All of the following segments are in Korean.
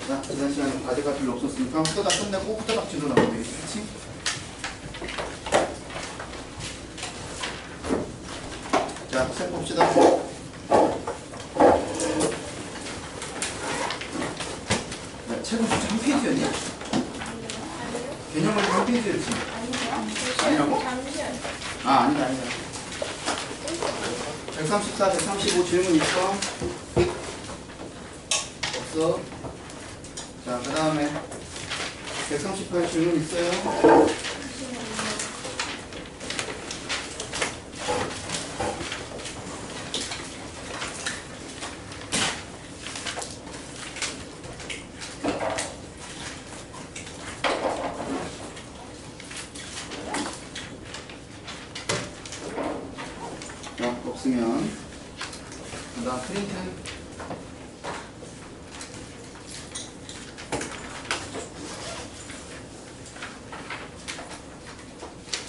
자, 지난 시간에 과제가 별로 없었으니까 후다닥 끝내고 후다닥 지도 나오면 되겠지, 그치? 자, 셈 봅시다. 책은 진짜 한 페이지였니? 개념을 한 페이지였지? 아니라고? 아, 아니다. 134, 135 질문 있어? 없어? 자, 그 다음에 138 질문 있어요? 없으면 그 다음 프린트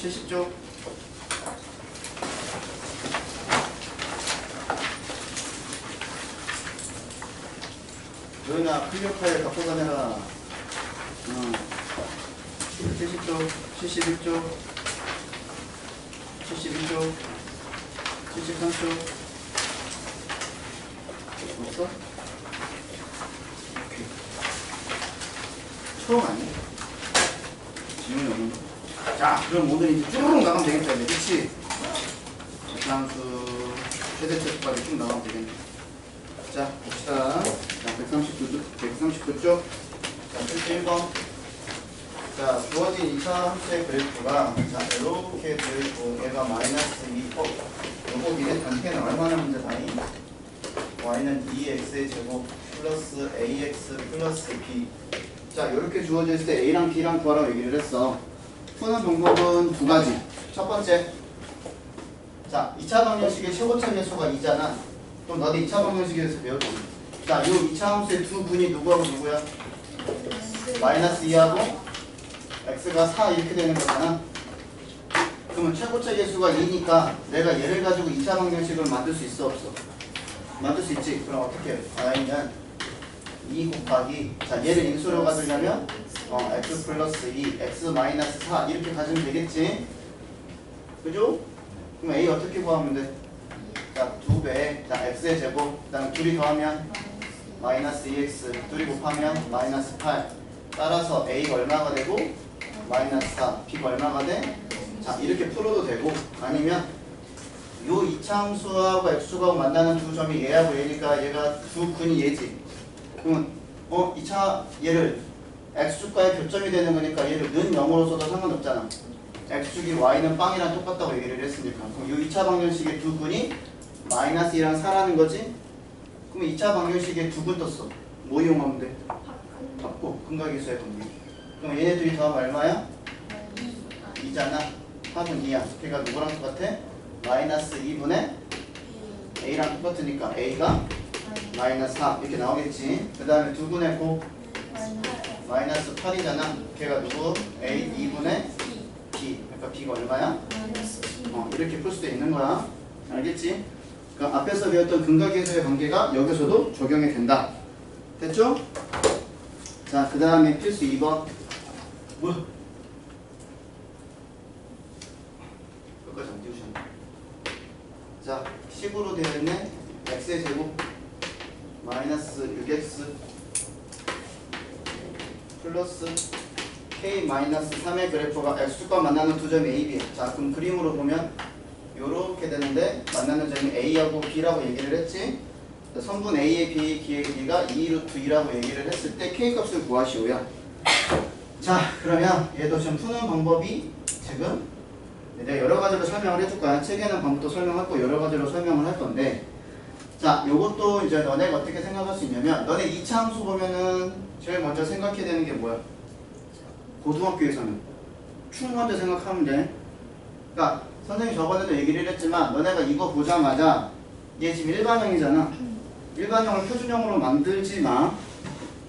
70쪽 너희나 클리어 파일 갖고 다녀라. 70쪽 71쪽 72쪽 73쪽 없어? 오케이. 처음 아니야? 질문이 없는 거? 자, 그럼 오늘 이제 쭈루룩 나가면 되겠다, 이제. 그치? 장수 최대체수까지 쭉 나가면 되겠네. 자, 봅시다. 자, 139쪽. 자, 1번. 자, 주어진 2차 함수의 그래프가, 자, 이렇게 되고, 얘가 마이너스 2, 요거 미래 단계는 얼마나 문제다니? y는 2x의 제곱 플러스 ax 플러스 b. 자, 이렇게 주어져 있을 때 a랑 b랑 구하라고 얘기를 했어. 푸는 방법은 두 가지. 첫 번째, 자, 2차 방정식의 최고차 계수가 2잖아. 그럼 너도 2차 방정식에서 배웠지. 자, 요 2차 함수의 두 분이 누구하고 누구야? 마이너스 2하고 x가 4 이렇게 되는 거잖아. 그러면 최고차 계수가 2니까 내가 얘를 가지고 2차 방정식을 만들 수 있어 없어? 만들 수 있지. 그럼 어떻게 해? y는 2 곱하기, 자, 얘를 인수로 가지려면 x 플러스 2, x 마이너스 4 이렇게 가지면 되겠지. 그죠? 그럼 a 어떻게 구하면 돼? 자, 2배, 자, x의 제곱, 그 다음에 둘이 더하면 마이너스 2x, 둘이 곱하면 마이너스 8. 따라서 a가 얼마가 되고 마이너스 4, b가 얼마가 돼? 자, 이렇게 풀어도 되고, 아니면 요 2차 함수하고 x축하고 만나는 두 점이 얘하고 얘니까 얘가 두 근이 얘지. 그러면 2차 얘를 x축과의 교점이 되는 거니까 얘를 는 0으로 써도 상관없잖아. x축이 y는 빵이랑 똑같다고 얘기를 했으니까. 그럼 요 2차 방정식의 두 근이 마이너스 2랑 4라는 거지. 그럼 2차 방정식에 두 근 떴어. 뭐 이용하면 돼? 바꿔. 근각계수의 관계. 그럼 얘네 둘이 더하면 얼마야? 2잖아. 합은 2야. 걔가 누구랑 똑같아? 마이너스 2분의 a랑 똑같으니까 a가 마이너스 4 이렇게 나오겠지. 그 다음에 두 분의 곱 마이너스 8이잖아. 걔가 누구? a 2분의 b. 그러니까 b가 얼마야? 이렇게 풀 수도 있는 거야. 알겠지? 그럼 앞에서 배웠던 근각계수의 관계가 여기서도 적용이 된다. 됐죠? 자, 그 다음에 필수 2번. 뭐야? 끝까지 안 띄우셨네. 자, 10으로 되어 있는 x의 제곱 마이너스 6x 플러스 k 마이너스 3의 그래프가 x축과 만나는 두 점이 a, b. 자, 그럼 그림으로 보면 요렇게 되는데 만나는 점이 a하고 b라고 얘기를 했지. 선분 a의 b의 기의 길이가 2루트 2라고 얘기를 했을 때 k 값을 구하시오야. 자, 그러면 얘도 지금 푸는 방법이 지금 내가 여러 가지로 설명을 해줄 거야. 책에는 방법도 설명할 거 여러 가지로 설명을 할 건데, 자, 요것도 이제 너네가 어떻게 생각할 수 있냐면, 너네 2차 함수 보면은 제일 먼저 생각해야 되는 게 뭐야? 고등학교에서는 축 먼저 생각하면 돼. 그러니까 선생님이 저번에도 얘기를 했지만 너네가 이거 보자마자 얘 지금 일반형이잖아. 일반형을 표준형으로 만들지 마.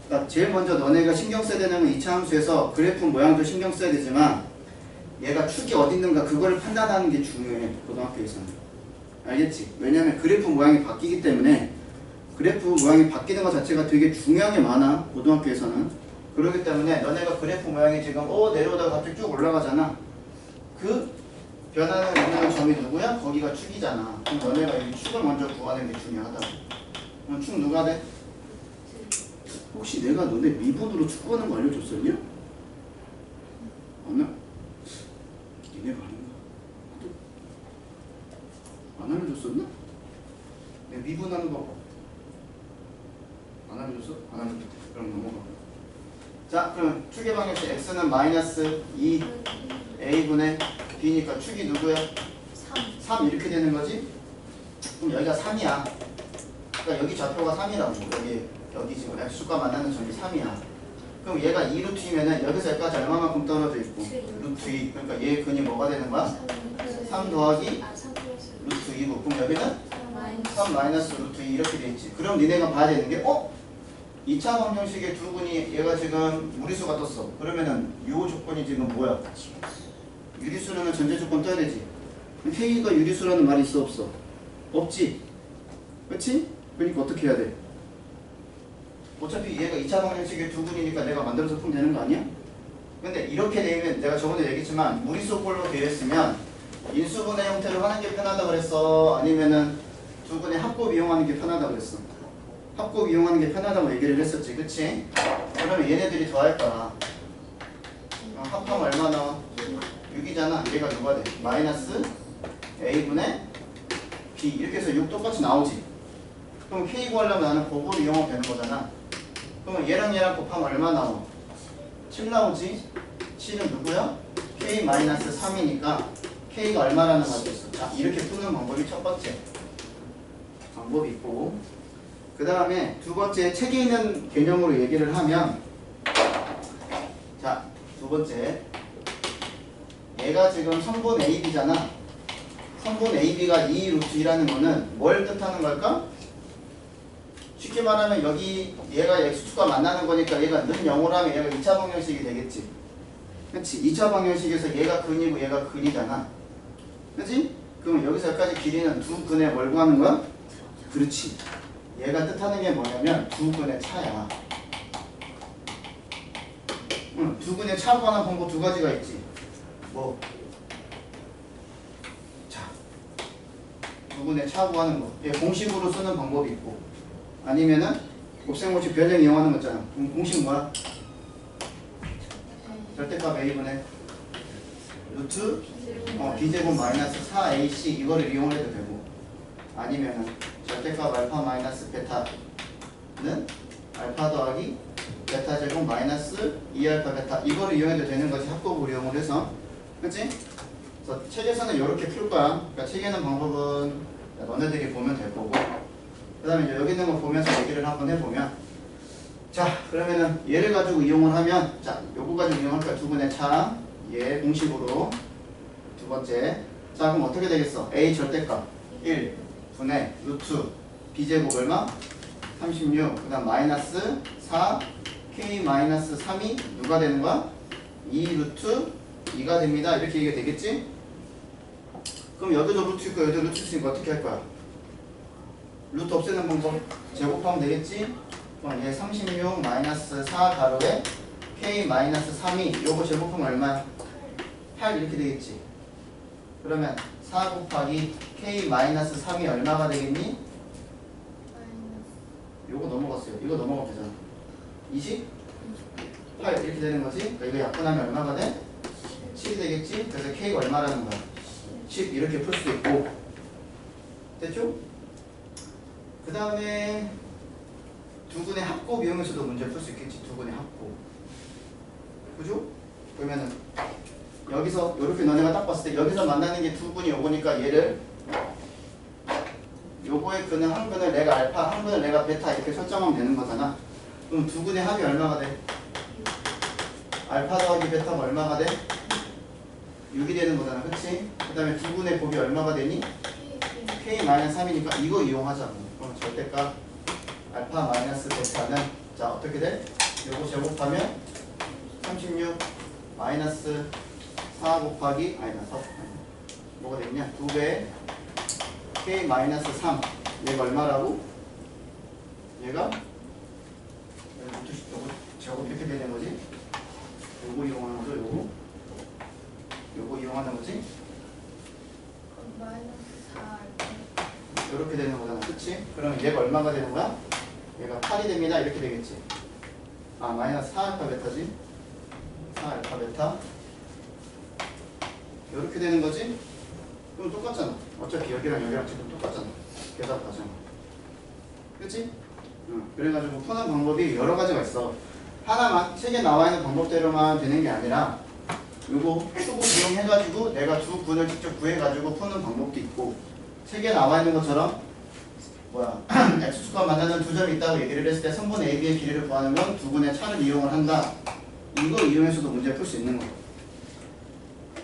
그러니까 제일 먼저 너네가 신경 써야 되는 건 2차 함수에서 그래프 모양도 신경 써야 되지만 얘가 축이 어디 있는가 그거를 판단하는 게 중요해. 고등학교에서는. 알겠지? 왜냐면 그래프 모양이 바뀌기 때문에 그래프 모양이 바뀌는 것 자체가 되게 중요한 게 많아, 고등학교에서는. 그렇기 때문에 너네가 그래프 모양이 지금 내려오다가 갑자기 쭉 올라가잖아. 그 변화를 이루는 점이 누구야? 거기가 축이잖아. 그럼 너네가 이 축을 먼저 구하는 게 중요하다고. 그럼 축 누가 돼? 혹시 내가 너네 미분으로 축 구하는 거 알려줬었냐? 안 해? 니네가 아닌가? 안 알려줬었나? 내 미분하는 거 안 알려줬어? 안 알려줬대. 그럼 넘어가. 자, 그럼 축의 방정식 x는 마이너스 2a분의 b니까 축이 누구야? 3 이렇게 되는 거지? 그럼 여기가 3이야. 그러니까 여기 좌표가 3이라고. 여기 지금 x축과 만나는 점이 3이야. 그럼 얘가 2루트이면은 여기서 여기까지 얼마만큼 떨어져 있고? 루트 2. 그러니까 얘의 근이 뭐가 되는 거야? 3 더하기 루트 2고. 그럼 여기는 3 마이너스 루트 2 이렇게 돼 있지. 그럼 니네가 봐야 되는 게 2차 방정식의 두 근이 얘가 지금 무리수가 떴어. 그러면은 요 조건이 지금 뭐야? 유리수라는 전제 조건 떠야 되지. K가 유리수라는 말이 있어 없어? 없지. 그렇지? 그러니까 어떻게 해야 돼? 어차피 얘가 2차 방정식의 두 근이니까 내가 만들어서 풀면 되는 거 아니야? 근데 이렇게 되면 내가 저번에 얘기했지만 무리수 꼴로 되어 있으면 인수분해 형태로 하는 게 편하다 그랬어? 아니면은 두 근의 합곱 이용하는 게 편하다 그랬어? 합곱 이용하는 게 편하다고 얘기를 했었지, 그치? 그러면 얘네들이 더할 거야. 합하면 얼마 나와? 6이잖아. 얘가 누가 돼? 마이너스 a분의 b 이렇게 해서 6 똑같이 나오지. 그럼 k 구하려면 나는 곱을 이용하면 되는 거잖아. 그러면 얘랑 얘랑 곱하면 얼마 나와? 7 나오지? 7은 누구야? k 마이너스 3이니까 k가 얼마라는 말이 있어. 자, 이렇게 푸는 방법이 첫 번째 방법이 있고, 그 다음에 두 번째 책에 있는 개념으로 얘기를 하면, 자, 두 번째 얘가 지금 선분 AB잖아. 선분 AB가 2 루트 2라는 거는 뭘 뜻하는 걸까? 쉽게 말하면 여기 얘가 x축과 만나는 거니까 얘가 는 0으로 하면 얘가 2차 방정식이 되겠지. 그렇지? 2차 방정식에서 얘가 근이고 얘가 근이잖아. 그렇지? 그럼 여기서 여기까지 길이는 두 근의 뭘 구하는 거야? 그렇지. 얘가 뜻하는 게 뭐냐면 두 근의 차야. 두 근의 차 구하는 방법 두 가지가 있지. 뭐? 자, 두 근의 차 구하는 거. 얘 공식으로 쓰는 방법이 있고, 아니면은 곱셈공식 변형 이용하는 거 있잖아. 공식 뭐야? 절대값 a분의 루트 b제곱 마이너스 4ac 이거를 이용해도 되고, 아니면은 절대값 알파 마이너스 베타는 알파 더하기 베타 제곱 마이너스 2알파 베타 이거를 이용해도 되는 거지. 합법을 이용을 해서. 그치? 그래서 책에서는 이렇게 풀 거야. 그러니까 책에 있는 방법은 너네들이 보면 될 거고, 그 다음에 이제 여기 있는 거 보면서 얘기를 한번 해보면, 자, 그러면은 얘를 가지고 이용을 하면, 자, 요거 가지고 이용할 거야. 두 분의 차, 얘 공식으로 두 번째. 자, 그럼 어떻게 되겠어? a 절대값 1 분의 루트 b제곱 얼마? 36. 그 다음 마이너스 4 k 마이너스 3이 누가 되는 거야? 2 루트 2가 됩니다. 이렇게 얘기가 되겠지? 그럼 여기도 루트 있고 여기도 루트 있으니까 어떻게 할 거야? 루트 없애는 방법 제곱하면 되겠지? 그럼 얘 36 마이너스 4 가로에 k 마이너스 3이 요거 제곱하면 얼마야? 8 이렇게 되겠지? 그러면 4 곱하기 k 마이너스 3이 얼마가 되겠니? 요거 넘어갔어요. 이거 넘어가면 되잖아. 20? 8 이렇게 되는 거지? 그러니까 이거 약분하면 얼마가 돼? 7이 되겠지? 그래서 k가 얼마라는 거야? 10 이렇게 풀 수도 있고. 됐죠? 그 다음에 두 근의 합곱 이용해서도 문제 풀 수 있겠지. 두 근의 합곱. 그죠? 그러면은 여기서 이렇게 너네가 딱 봤을 때 여기서 만나는 게 두 근이 요거니까 얘를 요거의 근은 한 근을 내가 알파, 한 근을 내가 베타 이렇게 설정하면 되는 거잖아. 그럼 두 근의 합이 얼마가 돼? 알파 더하기 베타가 얼마가 돼? 6이 되는 거잖아. 그치? 그 다음에 두 근의 곱이 얼마가 되니? k-3이니까 이거 이용하자고. 그럼 절대값 알파 마이너스 베타는 자 어떻게 돼? 요거 제곱하면 36 마이너스 4 곱하기 아니다 4 뭐가 되겠냐? 2배 k 마이너스 3 얘가 얼마라고? 얘가 제곱 이렇게 되는 거지. 요거 이용하는 거죠. 요거 이용하는 거지. 이렇게 되는 거잖아. 그치? 그럼 얘가 얼마가 되는 거야? 얘가 8이 됩니다. 이렇게 되겠지. 아, 마이너스 4알파 베타지. 4알파 베타. 이렇게 되는 거지? 그럼 똑같잖아. 어차피 여기랑 지금 똑같잖아. 계산하잖아. 그치? 응. 그래가지고 푸는 방법이 여러 가지가 있어. 하나만, 책에 나와 있는 방법대로만 되는 게 아니라 요거 수고 이용해가지고 내가 두 군을 직접 구해가지고 푸는 방법도 있고, 책에 나와 있는 것처럼 x축과 만나는 두 점이 있다고 얘기를 했을 때 선분 AB의 길이를 구하는 건 두 분의 차를 이용을 한다. 이거 이용해서도 문제 풀 수 있는 거.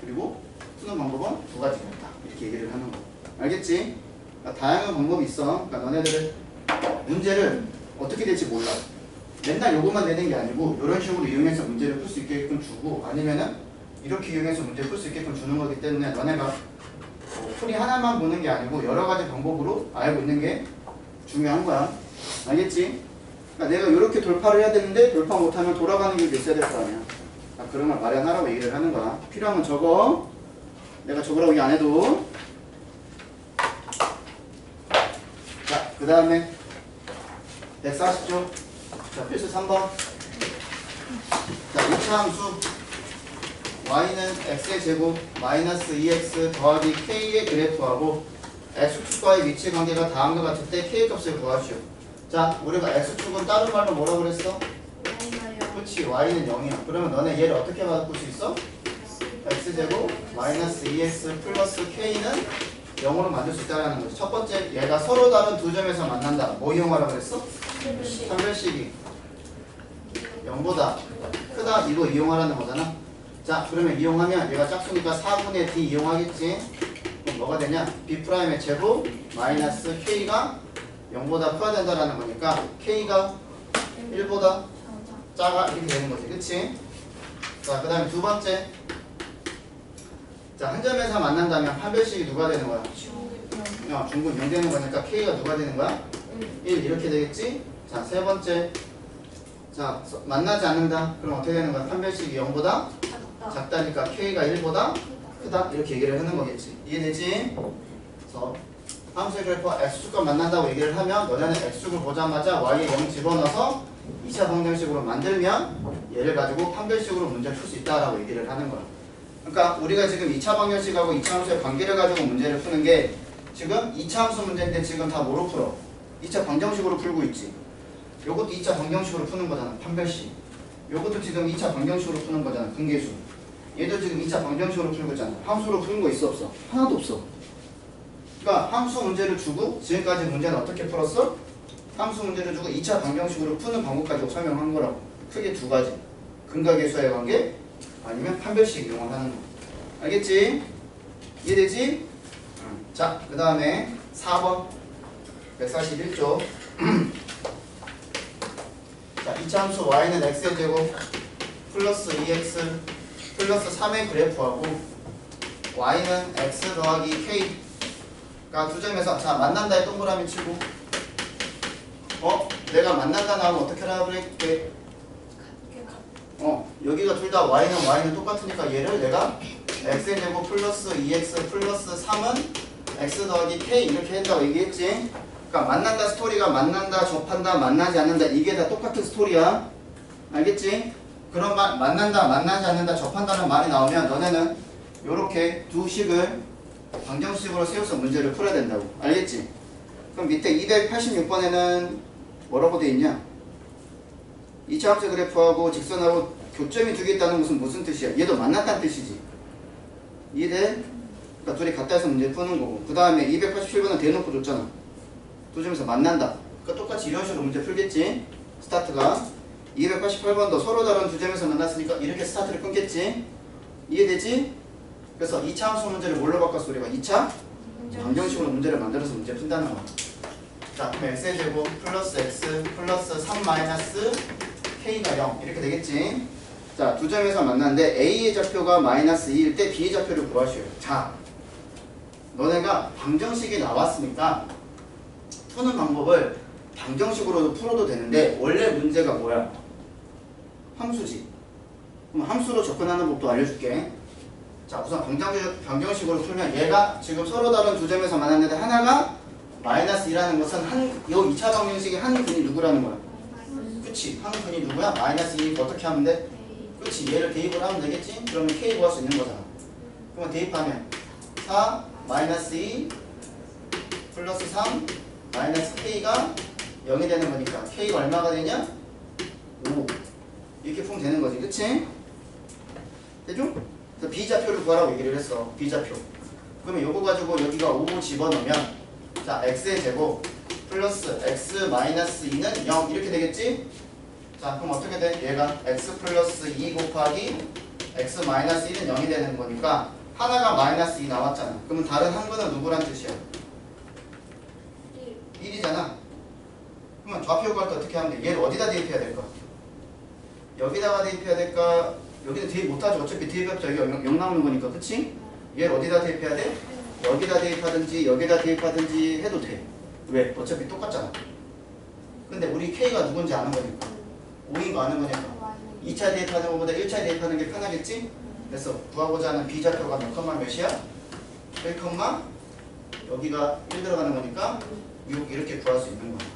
그리고 푸는 방법은 두 가지가 있다. 이렇게 얘기를 하는 거. 알겠지? 그러니까 다양한 방법이 있어. 그러니까 너네들은 문제를 어떻게 될지 몰라. 맨날 요것만 내는 게 아니고 이런 식으로 이용해서 문제를 풀 수 있게끔 주고, 아니면은 이렇게 이용해서 문제 풀 수 있게끔 주는 거기 때문에 너네가 풀이 하나만 보는 게 아니고 여러 가지 방법으로 알고 있는 게 중요한 거야. 알겠지? 그러니까 내가 이렇게 돌파를 해야 되는데 돌파 못하면 돌아가는 길도 있어야 될 거 아니야. 그런 걸 마련하라고 얘기를 하는 거야. 필요하면 적어. 내가 적으라고 얘기 안 해도. 자, 그 다음에 140조. 자, 필수 3번. 자, 2차 함수 y는 x의 제곱 마이너스 2x 더하기 k의 그래프하고 x축과의 위치 관계가 다음과 같을 때 k 값을 구하시오. 자, 우리가 x축은 다른 말로 뭐라고 그랬어? 그렇지, y는 0이야. 그러면 너네 얘를 어떻게 바꿀 수 있어? x제곱 마이너스 2x 플러스 k는 0으로 만들 수 있다는 거지. 첫 번째, 얘가 서로 다른 두 점에서 만난다. 뭐 이용하라고 그랬어? 판별식이 0보다 크다. 이거 이용하라는 거잖아. 자, 그러면 이용하면 얘가 짝수니까 4분의 d 이용하겠지. 그럼 뭐가 되냐? b'의 제곱 마이너스 k가 0보다 커야 된다라는 거니까 k가 1보다 작아. 이렇게 되는 거지. 그치? 자, 그 다음에 두 번째. 자, 한 점에서 만난다면 판별식이 누가 되는 거야? 중분 0 되는 거니까 k가 누가 되는 거야? 1 이렇게 되겠지? 자, 세 번째. 자, 만나지 않는다. 그럼 어떻게 되는 거야? 판별식이 0보다 작다니까 k가 1보다 크다. 이렇게 얘기를 하는 거겠지. 이해되지? 그래서 함수의 그래프와 x축과 만난다고 얘기를 하면 너네는 x축을 보자마자 y에 0 집어넣어서 2차 방정식으로 만들면 얘를 가지고 판별식으로 문제를 풀 수 있다라고 얘기를 하는 거야. 그러니까 우리가 지금 2차 방정식하고 2차 함수의 관계를 가지고 문제를 푸는 게 지금 2차 함수 문제인데 지금 다 뭐로 풀어? 2차 방정식으로 풀고 있지. 요것도 2차 방정식으로 푸는 거잖아. 판별식. 요것도 지금 2차 방정식으로 푸는 거잖아. 분계수. 얘도 지금 2차 방정식으로 풀고 있잖아. 함수로 푸는 거 있어 없어? 하나도 없어. 그러니까 함수 문제를 주고 지금까지 문제는 어떻게 풀었어? 함수 문제를 주고 2차 방정식으로 푸는 방법 가지고 설명한 거라고. 크게 두 가지. 근각계수와의 관계 아니면 판별식 이용을 하는 거. 알겠지? 이해되지? 자, 그 다음에 4번 141조. 자, 2차 함수 y는 x의 제곱 플러스 2x 플러스 3의 그래프하고 y는 x 더하기 k가 두 점에서 자 만난다에 동그라미 치고 내가 만난다 나오면 어떻게 하라고 그랬게? 여기가 둘 다 y는 똑같으니까 얘를 내가 x의 제곱 플러스 2x 플러스 3은 x 더하기 k 이렇게 한다고 얘기했지. 그러니까 만난다 스토리가 만난다, 접한다, 만나지 않는다 이게 다 똑같은 스토리야. 알겠지? 그런 말 만난다, 만나지 않는다, 접한다는 말이 나오면 너네는 요렇게 두 식을 방정식으로 세워서 문제를 풀어야 된다고. 알겠지? 그럼 밑에 286번에는 뭐라고 돼 있냐? 2차 함수 그래프하고 직선하고 교점이 두 개 있다는 것은 무슨 뜻이야? 얘도 만났다는 뜻이지. 이해돼? 그러니까 둘이 같다 해서 문제 푸는 거고. 그 다음에 287번은 대놓고 줬잖아. 두 점에서 만난다. 그러니까 똑같이 이런 식으로 문제 풀겠지. 스타트가 288번도 서로 다른 두 점에서 만났으니까 이렇게 스타트를 끊겠지. 이해되지? 그래서 2차 함수 문제를 뭘로 바꿨어? 우리가 2차 방정식으로 문제를 만들어서 문제 푼다는 거야. 자, 그럼 x의 제곱 플러스 x 플러스 3 마이너스 k가 0 이렇게 되겠지. 자, 두 점에서 만났는데 a의 좌표가 마이너스 2일 때 b의 좌표를 구하시오. 자, 너네가 방정식이 나왔으니까 푸는 방법을 방정식으로도 풀어도 되는데 원래 문제가 뭐야? 함수지. 그럼 함수로 접근하는 법도 알려줄게. 자, 우선 방정식으로 풀면 얘가 지금 서로 다른 두 점에서 만났는데 하나가 마이너스 2라는 것은 이 2차 방정식의 한 근이 누구라는 거야? 그치? 한 근이 누구야? 마이너스 2. 어떻게 하면 돼? 그치? 얘를 대입을 하면 되겠지? 그러면 K 구할 수 있는 거잖아. 그러면 대입하면 4 마이너스 2 플러스 3 마이너스 K가 0이 되는 거니까 K가 얼마가 되냐? 5. 이렇게 풀면 되는 거지. 그치? 되죠? 그래서 B좌표를 구하라고 얘기를 했어. B좌표. 그러면 요거 가지고 여기가 5 집어넣으면 자, X의 제곱 플러스 X 마이너스 2는 0 이렇게 되겠지? 자, 그럼 어떻게 돼? 얘가 X 플러스 2 곱하기 X 마이너스 1은 0이 되는 거니까 하나가 마이너스 2 나왔잖아. 그러면 다른 한 근은 누구란 뜻이야? 1이잖아. 그러면 좌표 구할 때 어떻게 하면 돼? 얘를 어디다 대입해야 될까? 여기다가 대입해야 될까? 여기는 대입 못하죠. 어차피 대입해서 여기 0 나오는 거니까. 그치? 얘를 어디다 대입해야 돼? 여기다 대입하든지 여기다 대입하든지 해도 돼. 왜? 어차피 똑같잖아. 근데 우리 K가 누군지 아는 거니까. 5인 거 아는 거니까. 2차 대입하는 것보다 1차 대입하는 게 편하겠지? 그래서 구하고자 하는 B좌표가 몇 컴마 몇이야? 1 컴마 여기가 1 들어가는 거니까 6 이렇게 구할 수 있는 거야.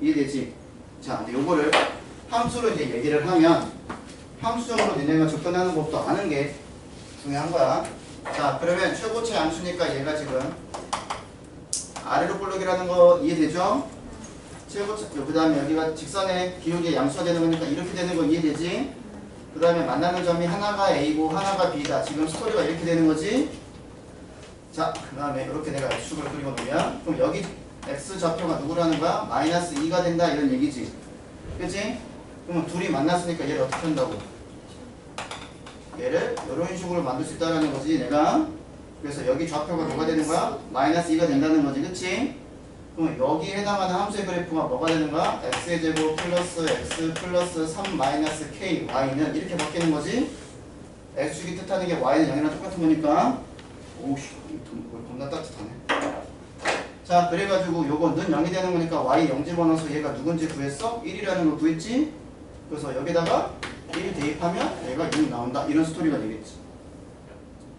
이해되지? 자, 근데 요거를 함수로 이제 얘기를 하면 함수적으로 니네가 접근하는 법도 아는 게 중요한 거야. 자, 그러면 최고치 함수니까 얘가 지금 아래로 볼록이라는 거 이해되죠? 최고치, 그 다음에 여기가 직선의 기울기의 양수가 되는 거니까 이렇게 되는 거 이해되지? 그 다음에 만나는 점이 하나가 A고 하나가 B다. 지금 스토리가 이렇게 되는 거지? 자, 그 다음에 이렇게 내가 X축을 그리고 놓으면 그럼 여기 X좌표가 누구라는 거야? 마이너스 2가 된다 이런 얘기지. 그치? 그러면 둘이 만났으니까 얘를 어떻게 한다고? 얘를 이런 식으로 만들 수 있다는 거지 내가. 그래서 여기 좌표가 뭐가 되는 거야? 마이너스 2가 된다는 거지. 그치? 그럼 여기에 해당하는 함수의 그래프가 뭐가 되는 거야? x의 제곱 플러스 x 플러스 3 마이너스 k y는 이렇게 바뀌는 거지. x축이 뜻하는 게 y는 0이랑 똑같은 거니까. 오우씨, 겁나 따뜻하네. 자, 그래가지고 요거는 0이 되는 거니까 y 0 집어넣어서 얘가 누군지 구했어? 1이라는 거 구했지? 그래서 여기다가 1 대입하면 얘가 6 나온다. 이런 스토리가 되겠지.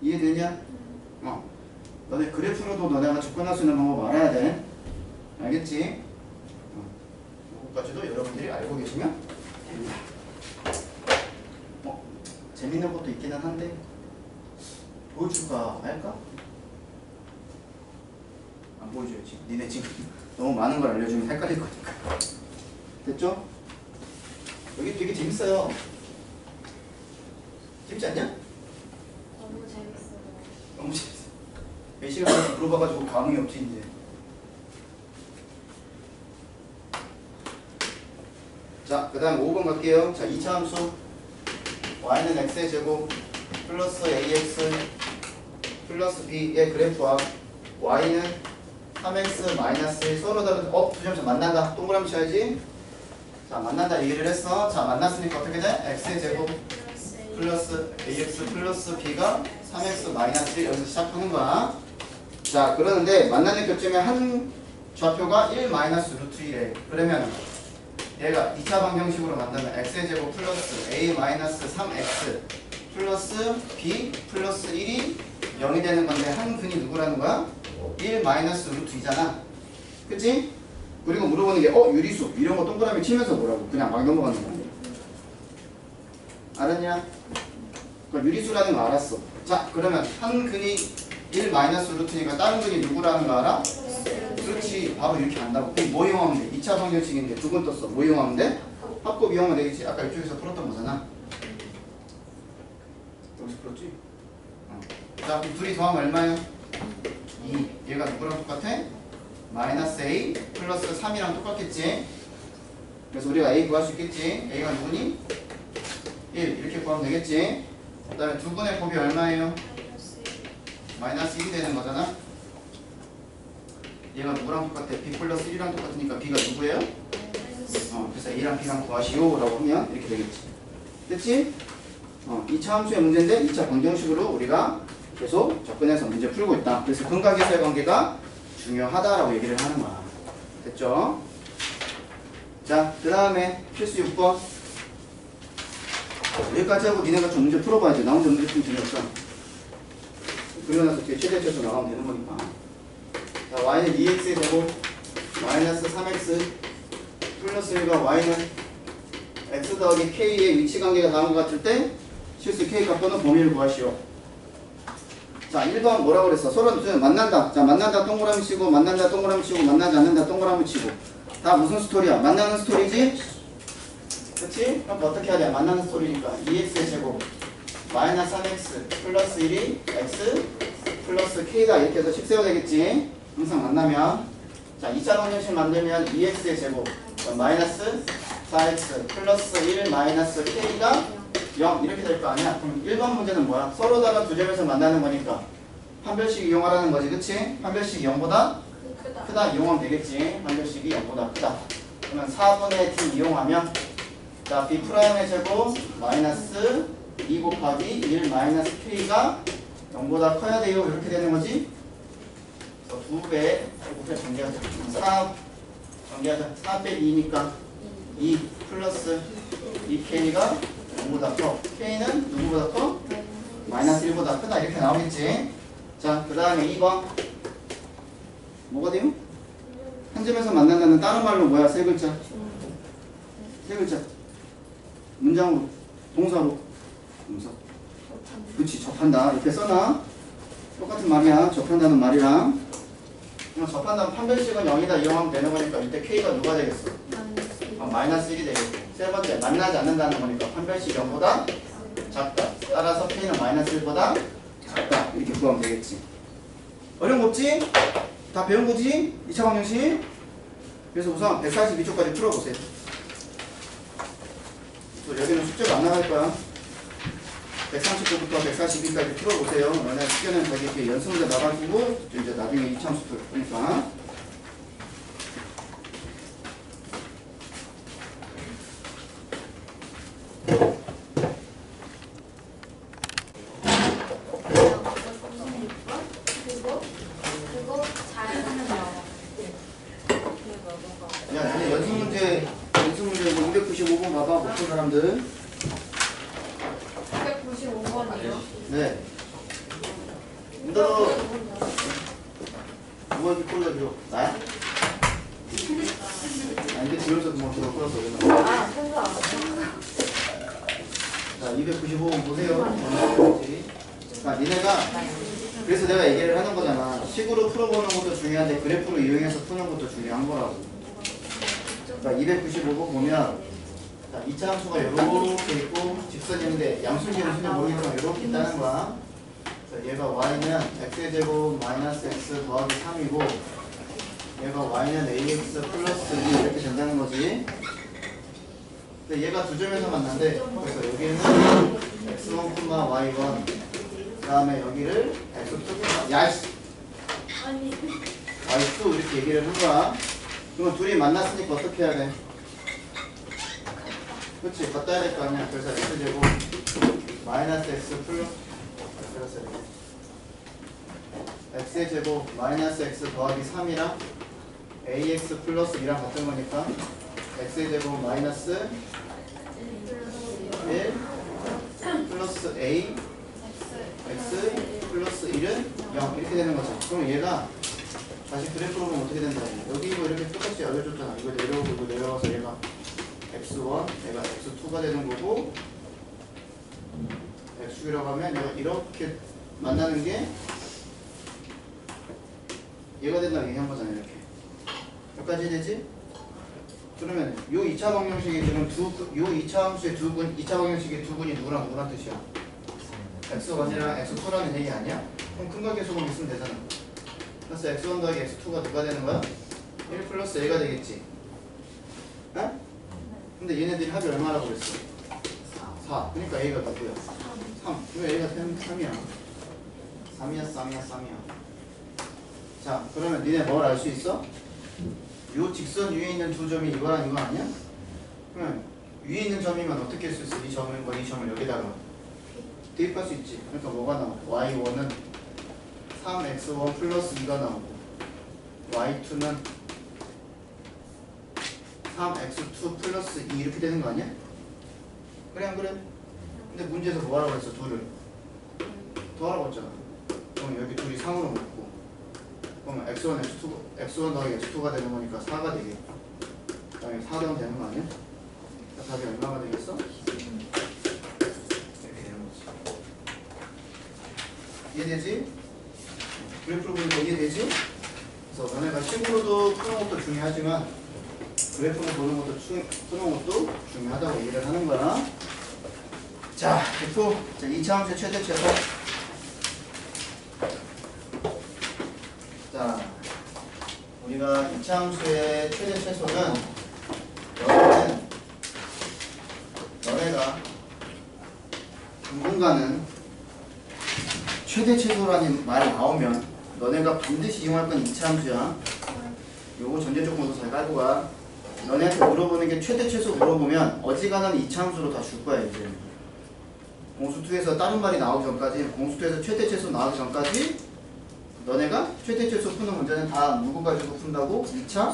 이해되냐? 너네 그래프로도 너네가 접근할 수 있는 방법 알아야 돼. 알겠지? 이것까지도 여러분들이 알고 계시면 됩니다. 재밌는 것도 있기는 한데 보여줄까 말까? 안 보여줘야지. 니네 지금 너무 많은 걸 알려주면 헷갈릴 거니까. 됐죠? 여기 되게 재밌어요. 재밌지 않냐? 너무 재밌어요. 너무 재밌어. 몇 시간까지 물어봐가지고 감흥이 없지 이제. 자, 그 다음 5번 갈게요. 자, 2차 함수 y는 x의 제곱 플러스 ax 플러스 b의 그래프와 y는 3x 마이너스 1 서로 다른 두 점 만난다. 동그라미 쳐야지. 자, 만난다 얘기를 했어. 자, 만났으니까 어떻게 돼? x의 제곱 플러스 ax 플러스 b가 3x 마이너스 1 여기서 시작하는 거야. 자, 그러는데 만나는 교점에 한 좌표가 1 마이너스 루트 1에 그러면 얘가 2차 방정식으로 만들면 x의 제곱 플러스 a 마이너스 3x 플러스 b 플러스 1이 0이 되는 건데 한 근이 누구라는 거야? 1 마이너스 루트 2잖아. 그치? 그리고 물어보는 게 유리수 이런 거 동그라미 치면서 뭐라고? 그냥 막 넘어가는 거야. 알았냐? 그러니까 유리수라는 거 알았어. 자, 그러면 한 근이 1 마이너스 루트니까 다른 근이 누구라는 거 알아? 그렇지. 바로 이렇게 한다고. 그럼 뭐 이용하면 돼? 2차 방정식인데 두 번 떴어. 뭐 이용하면 돼? 합곱 이용하면 되겠지. 아까 이쪽에서 풀었던 거잖아. 여기서 풀었지? 자, 그럼 둘이 더하면 얼마야? 2. 얘가 누구랑 똑같아? 마이너스 a 플러스 3이랑 똑같겠지? 그래서 우리가 a 구할 수 있겠지? a가 누구니? 1. 이렇게 구하면 되겠지? 그 다음에 두 분의 곱이 얼마예요? 마이너스 1이 되는 거잖아? 얘가 누구랑 똑같아? b 플러스 1이랑 똑같으니까 b가 누구예요? 그래서 a랑 b랑 구하시오 라고 하면 이렇게 되겠지. 됐지? 2차 함수의 문제인데 2차 방정식으로 우리가 계속 접근해서 문제 풀고 있다. 그래서 근각에서의 관계가 중요하다라고 얘기를 하는 거야. 됐죠? 자, 그 다음에 필수 6번. 여기까지 하고 니네가 좀 문제 풀어봐야지. 나 혼자 문제 좀 재미없어. 그리고 나서 뒤에 최대치에서 나가면 되는 거니까. 자, y는 2x의 제곱 마이너스 3x 플러스 1과 y는 x 더하기 k의 위치 관계가 다른 것 같을 때 실수 k 값 또는 범위를 구하시오. 자, 1번 뭐라고 그랬어? 서로 만난다. 자, 만난다 동그라미 치고 만난다 동그라미 치고 만나지 않는다 동그라미 치고. 다 무슨 스토리야? 만나는 스토리지? 그치? 그럼 어떻게 해야 돼? 만나는 스토리니까 2x의 제곱 마이너스 3x 플러스 1이 x 플러스 k다 이렇게 해서 식 세워야 되겠지? 항상 만나면. 자, 2차 방정식 만들면 2x의 제곱 마이너스 4x 플러스 1 마이너스 k가 0 이렇게 될 거 아니야? 그럼 1번 문제는 뭐야? 서로다가 두 점에서 만나는 거니까 판별식 이용하라는 거지, 그치? 판별식이 0보다 크다 이용하면 되겠지. 판별식이 0보다 크다. 그러면 4분의 t 이용하면 자, b'의 제곱 마이너스 2 곱하기 1 마이너스 k가 0보다 커야 돼요. 이렇게 되는 거지. 그래서 2배 곱해 전개하자. 4 전개하자. 4 빼기 2니까 2 플러스 2k가 0보다 커. k는 누구보다 커? 마이너스 1보다 크다. 이렇게 나오겠지. 자, 그 다음에 2번 뭐가 돼요? 한 점에서 만난다는 다른 말로 뭐야? 세 글자. 세 글자. 문장으로, 동사로. 동사. 그렇지, 접한다. 이렇게 써놔. 똑같은 말이야. 접한다는 말이랑. 그럼 접한다는 판별식은 0이다 이용하면 되는 거니까 이때 k가 누가 되겠어? 마이너스 1이 되겠고. 세 번째, 만나지 않는다는 거니까 판별식 0보다 작다. 따라서 k는 마이너스 1보다 작다. 이렇게 구하면 되겠지. 어려운 거 없지? 다 배운 거지? 2차 방정식. 그래서 우선 142초까지 풀어보세요. 또 여기는 숙제가 안 나갈 거야. 139부터 142까지 풀어보세요. 만약 숙제는 자기 이렇게 연습 문제 나가지고 이제 나중에 이참수 풀니까. 야, 근데 연습 문제 뭐 295번 봐봐. 못 푼 사람들. 195번이요? 네. 너 누가 이렇게 꼴려줘? 나야? 아, 이게 들어서 뭐 저거 끌어서 왜 나와? 아, 생각. 자, 295번 보세요. 자, 니네가 그래서 내가 얘기를 하는 거잖아. 식으로 풀어보는 것도 중요한데 그래프로 이용해서 푸는 것도 중요한 거라고. 자, 295번 보면 자, 2차 함수가 이렇게 있고 직선인데 양수기는 전혀 모르겠지만 이렇게 있다는 거야. 자, 얘가 y는 x의 제곱 마이너스 x 더하기 3이고 얘가 y는 ax 플러스 2 이렇게 된다는 거지. 근데 얘가 두 점에서 만난대. 그래서 여기는 x1, y1 그 다음에 여기를 x2, 야이씨 y2 이렇게 얘기를 한 거야. 그러면 둘이 만났으니까 어떻게 해야 돼? 그렇지, 갖다 해야 될 거 아니야. 그래서 x제곱 마이너스 x 플러스 x의 제곱 마이너스 x 더하기 3이랑 ax 플러스 2랑 같은 거니까 x의 제곱 마이너스 1 플러스 a x 플러스 1은 0 이렇게 되는 거죠. 그럼 얘가 다시 그래프로 보면 어떻게 된다? 여기 이거 이렇게 똑같이 알려줬잖아. 이거 내려오고 이거 내려와서 얘가 x1, 얘가 x2가 되는 거고 x라고 하면 얘가 이렇게 만나는 게 얘가 된다고 얘기한 거잖아. 이렇게 여기까지 되지? 그러면 요 2차 방정식이 지금 요 2차 함수의 두 분, 2차 방정식의 두 분이 누구랑 누구랑 뜻이야? x1이랑 x2라는 얘기 아니야? 그럼 큰 거 계속은 있으면 되잖아. 그래서 x1 더하기 x2가 누가 되는 거야? 1 플러스 a가 되겠지. 어? 근데 얘네들이 합이 얼마라고 그랬어? 4. 그러니까 a가 누구야? 3. 왜 a가 3이야? 3이야. 자, 그러면 니네 뭘 알 수 있어? 요 직선 위에 있는 두 점이 이거랑 이거 아니야? 그러면 위에 있는 점이면 어떻게 쓸 수 있어? 이 점을 여기다가 대입할 수 있지. 그러니까 뭐가 나와? y1은 3x1 플러스 2가 나오고 y2는 3x2 플러스 2 이렇게 되는 거 아니야? 그래 안 그래? 근데 문제에서 뭐 하라고 했어? 둘을 더하라고 했잖아. 그럼 여기 둘이 3으로 묶고 그러면 x1, x2, x1 더하기 x2가 되는 거니까 4가 되게 그 다음에 4 더하면 되는 거 아니야? 답이 얼마가 되겠어? 이렇게 되는 거지. 이해되지? 그래프로 보니까 이해되지? 그래서 너네가 식으로도 푸는 것도 중요하지만 그래프로 보는 것도 푸는 것도 중요하다고 얘기를 하는 거야. 자, 됐고. 자, 2차 함수의 최대 최소. 자, 우리가 2차 함수의 최대 최소는 너네가 당분간은 최대 최소라는 말이 나오면 너네가 반드시 이용할 건 2차 함수야. 요거 전제 조건도 잘 깔고 가. 너네한테 물어보는 게 최대 최소 물어보면 어지간한 2차 함수로 다 줄 거야 이제. 공수2에서 다른 말이 나오기 전까지, 공수2에서 최대 최소 나오기 전까지 너네가 최대 최소 푸는 문제는 다 누구 가지고 푼다고? 2차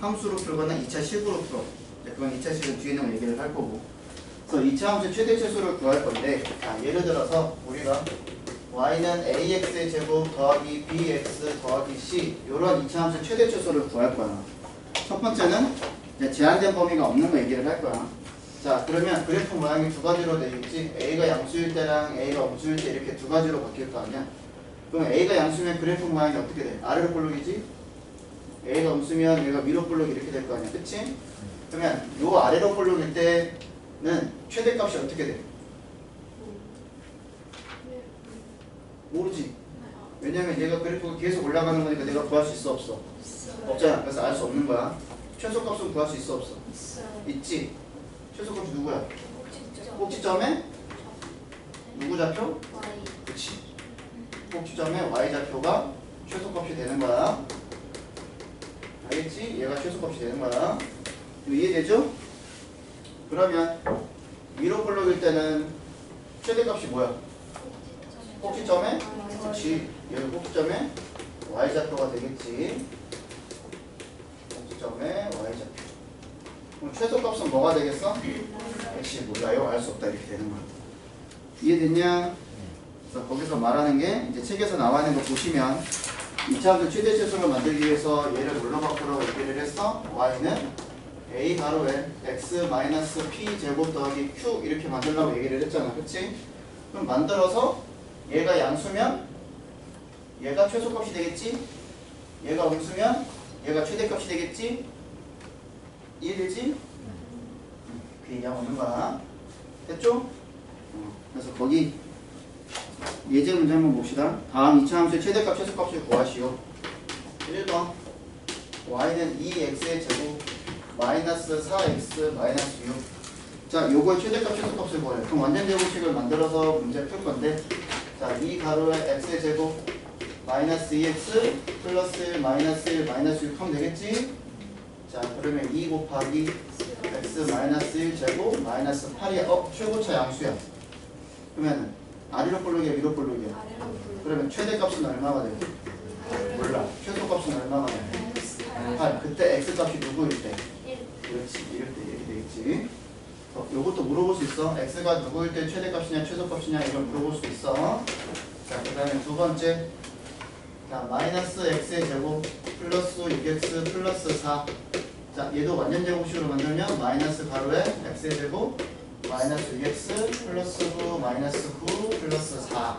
함수로 풀거나 2차 식으로 풀어. 그건 2차 식은 뒤에 있는 얘기를 할 거고. 그래서 2차 함수 최대 최소를 구할 건데, 자, 예를 들어서 우리가 y는 ax의 제곱 더하기 bx 더하기 c 이런 2차 함수 최대 최소를 구할 거야. 첫 번째는 이제 제한된 범위가 없는 거 얘기를 할 거야. 자, 그러면 그래프 모양이 두 가지로 되겠지. a가 양수일 때랑 a가 음수일 때 이렇게 두 가지로 바뀔 거 아니야. 그럼 a가 양수면 그래프 모양이 어떻게 돼? 아래로 볼록이지? a가 음수면 얘가 위로 볼록 이렇게 될 거 아니야. 그치? 그러면 요 아래로 볼록일 때는 최대값이 어떻게 돼? 모르지. 왜냐면 얘가 그래프가 계속 올라가는 거니까 내가 구할 수 있어 없어? 없잖아. 그래서 알 수 없는 거야. 최소값은 구할 수 있어 없어? 있지. 최소값이 누구야? 꼭지점에 누구 좌표? 그치. 꼭지점에 y좌표가 최소값이 되는 거야. 알겠지? 얘가 최소값이 되는 거야. 이해되죠? 그러면 위로 볼록일 때는 최대값이 뭐야? 꼭지점에? 그치. 여기 꼭지점에 y좌표가 되겠지. 꼭지점에 y좌표. 그럼 최소값은 뭐가 되겠어? 역시 몰라요. 알 수 없다. 이렇게 되는 거야. 이해됐냐? 그래서 거기서 말하는 게 이제 책에서 나와 있는 거 보시면 2차 함수 최대 최소를 만들기 위해서 얘를 뭘로 바꾸라고 얘기를 했어? y는 a 가로에 x 마이너스 p 제곱 더하기 q 이렇게 만들라고 얘기를 했잖아. 그치? 그럼 만들어서 얘가 양수면 얘가 최소값이 되겠지? 얘가 음수면 얘가 최대값이 되겠지? 이해되지? 그 얘기하고 있는 거야. 됐죠? 그래서 거기 예제 문제 한번 봅시다. 다음 2차 함수의 최대값, 최소값을 구하시오. 1번 y는 2x의 제곱 마이너스 4x 마이너스 6. 자, 요거의 최대값, 최소값을 구해요. 그럼 완전 제곱식을 만들어서 문제 풀 건데, 자, 2 가로에 x의 제곱 마이너스 2x 플러스 1 마이너스 1 마이너스 6 하면 되겠지? 자, 그러면 2 곱하기 x 마이너스 1 제곱 마이너스 8이 최고차 양수야. 그러면 아래로 볼록이야, 위로 볼록이야? 그러면 최대값은 얼마가 돼? 몰라. 최소값은 얼마가 돼? 8. 그때 x값이 누구일 때? 그렇지. 이럴 때 이렇게 되겠지. 요것도 물어볼 수 있어. x가 누구일 때 최대값이냐 최소값이냐 이걸 물어볼 수 있어. 자, 그 다음에 두 번째. 자, 마이너스 x의 제곱 플러스 6x 플러스 4. 자, 얘도 완전 제곱식으로 만들면 마이너스 가로에 x의 제곱 마이너스 6x 플러스 9 마이너스 9 플러스 4.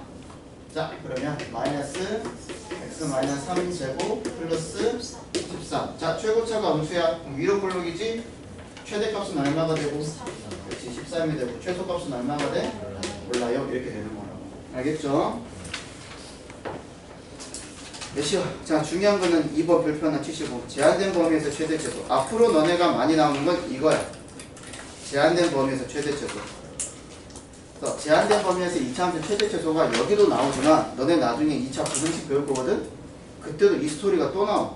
자, 그러면 마이너스 x 마이너스 3제곱 플러스 13. 자, 최고차가 음수야. 그럼 위로 볼록이지? 최대값은 얼마가 되고? 그렇지, 13이 되고 최소값은 얼마가 돼? 몰라요. 이렇게 되는 거라고. 알겠죠? 몇이요? 자, 중요한 거는 2번 별표 하나 치시고 제한된 범위에서 최대 최소. 앞으로 너네가 많이 나오는 건 이거야. 제한된 범위에서 최대 최소. 그래서 제한된 범위에서 2차 함수 최대 최소가 여기도 나오지만 너네 나중에 2차 부등식 배울 거거든? 그때도 이 스토리가 또 나와.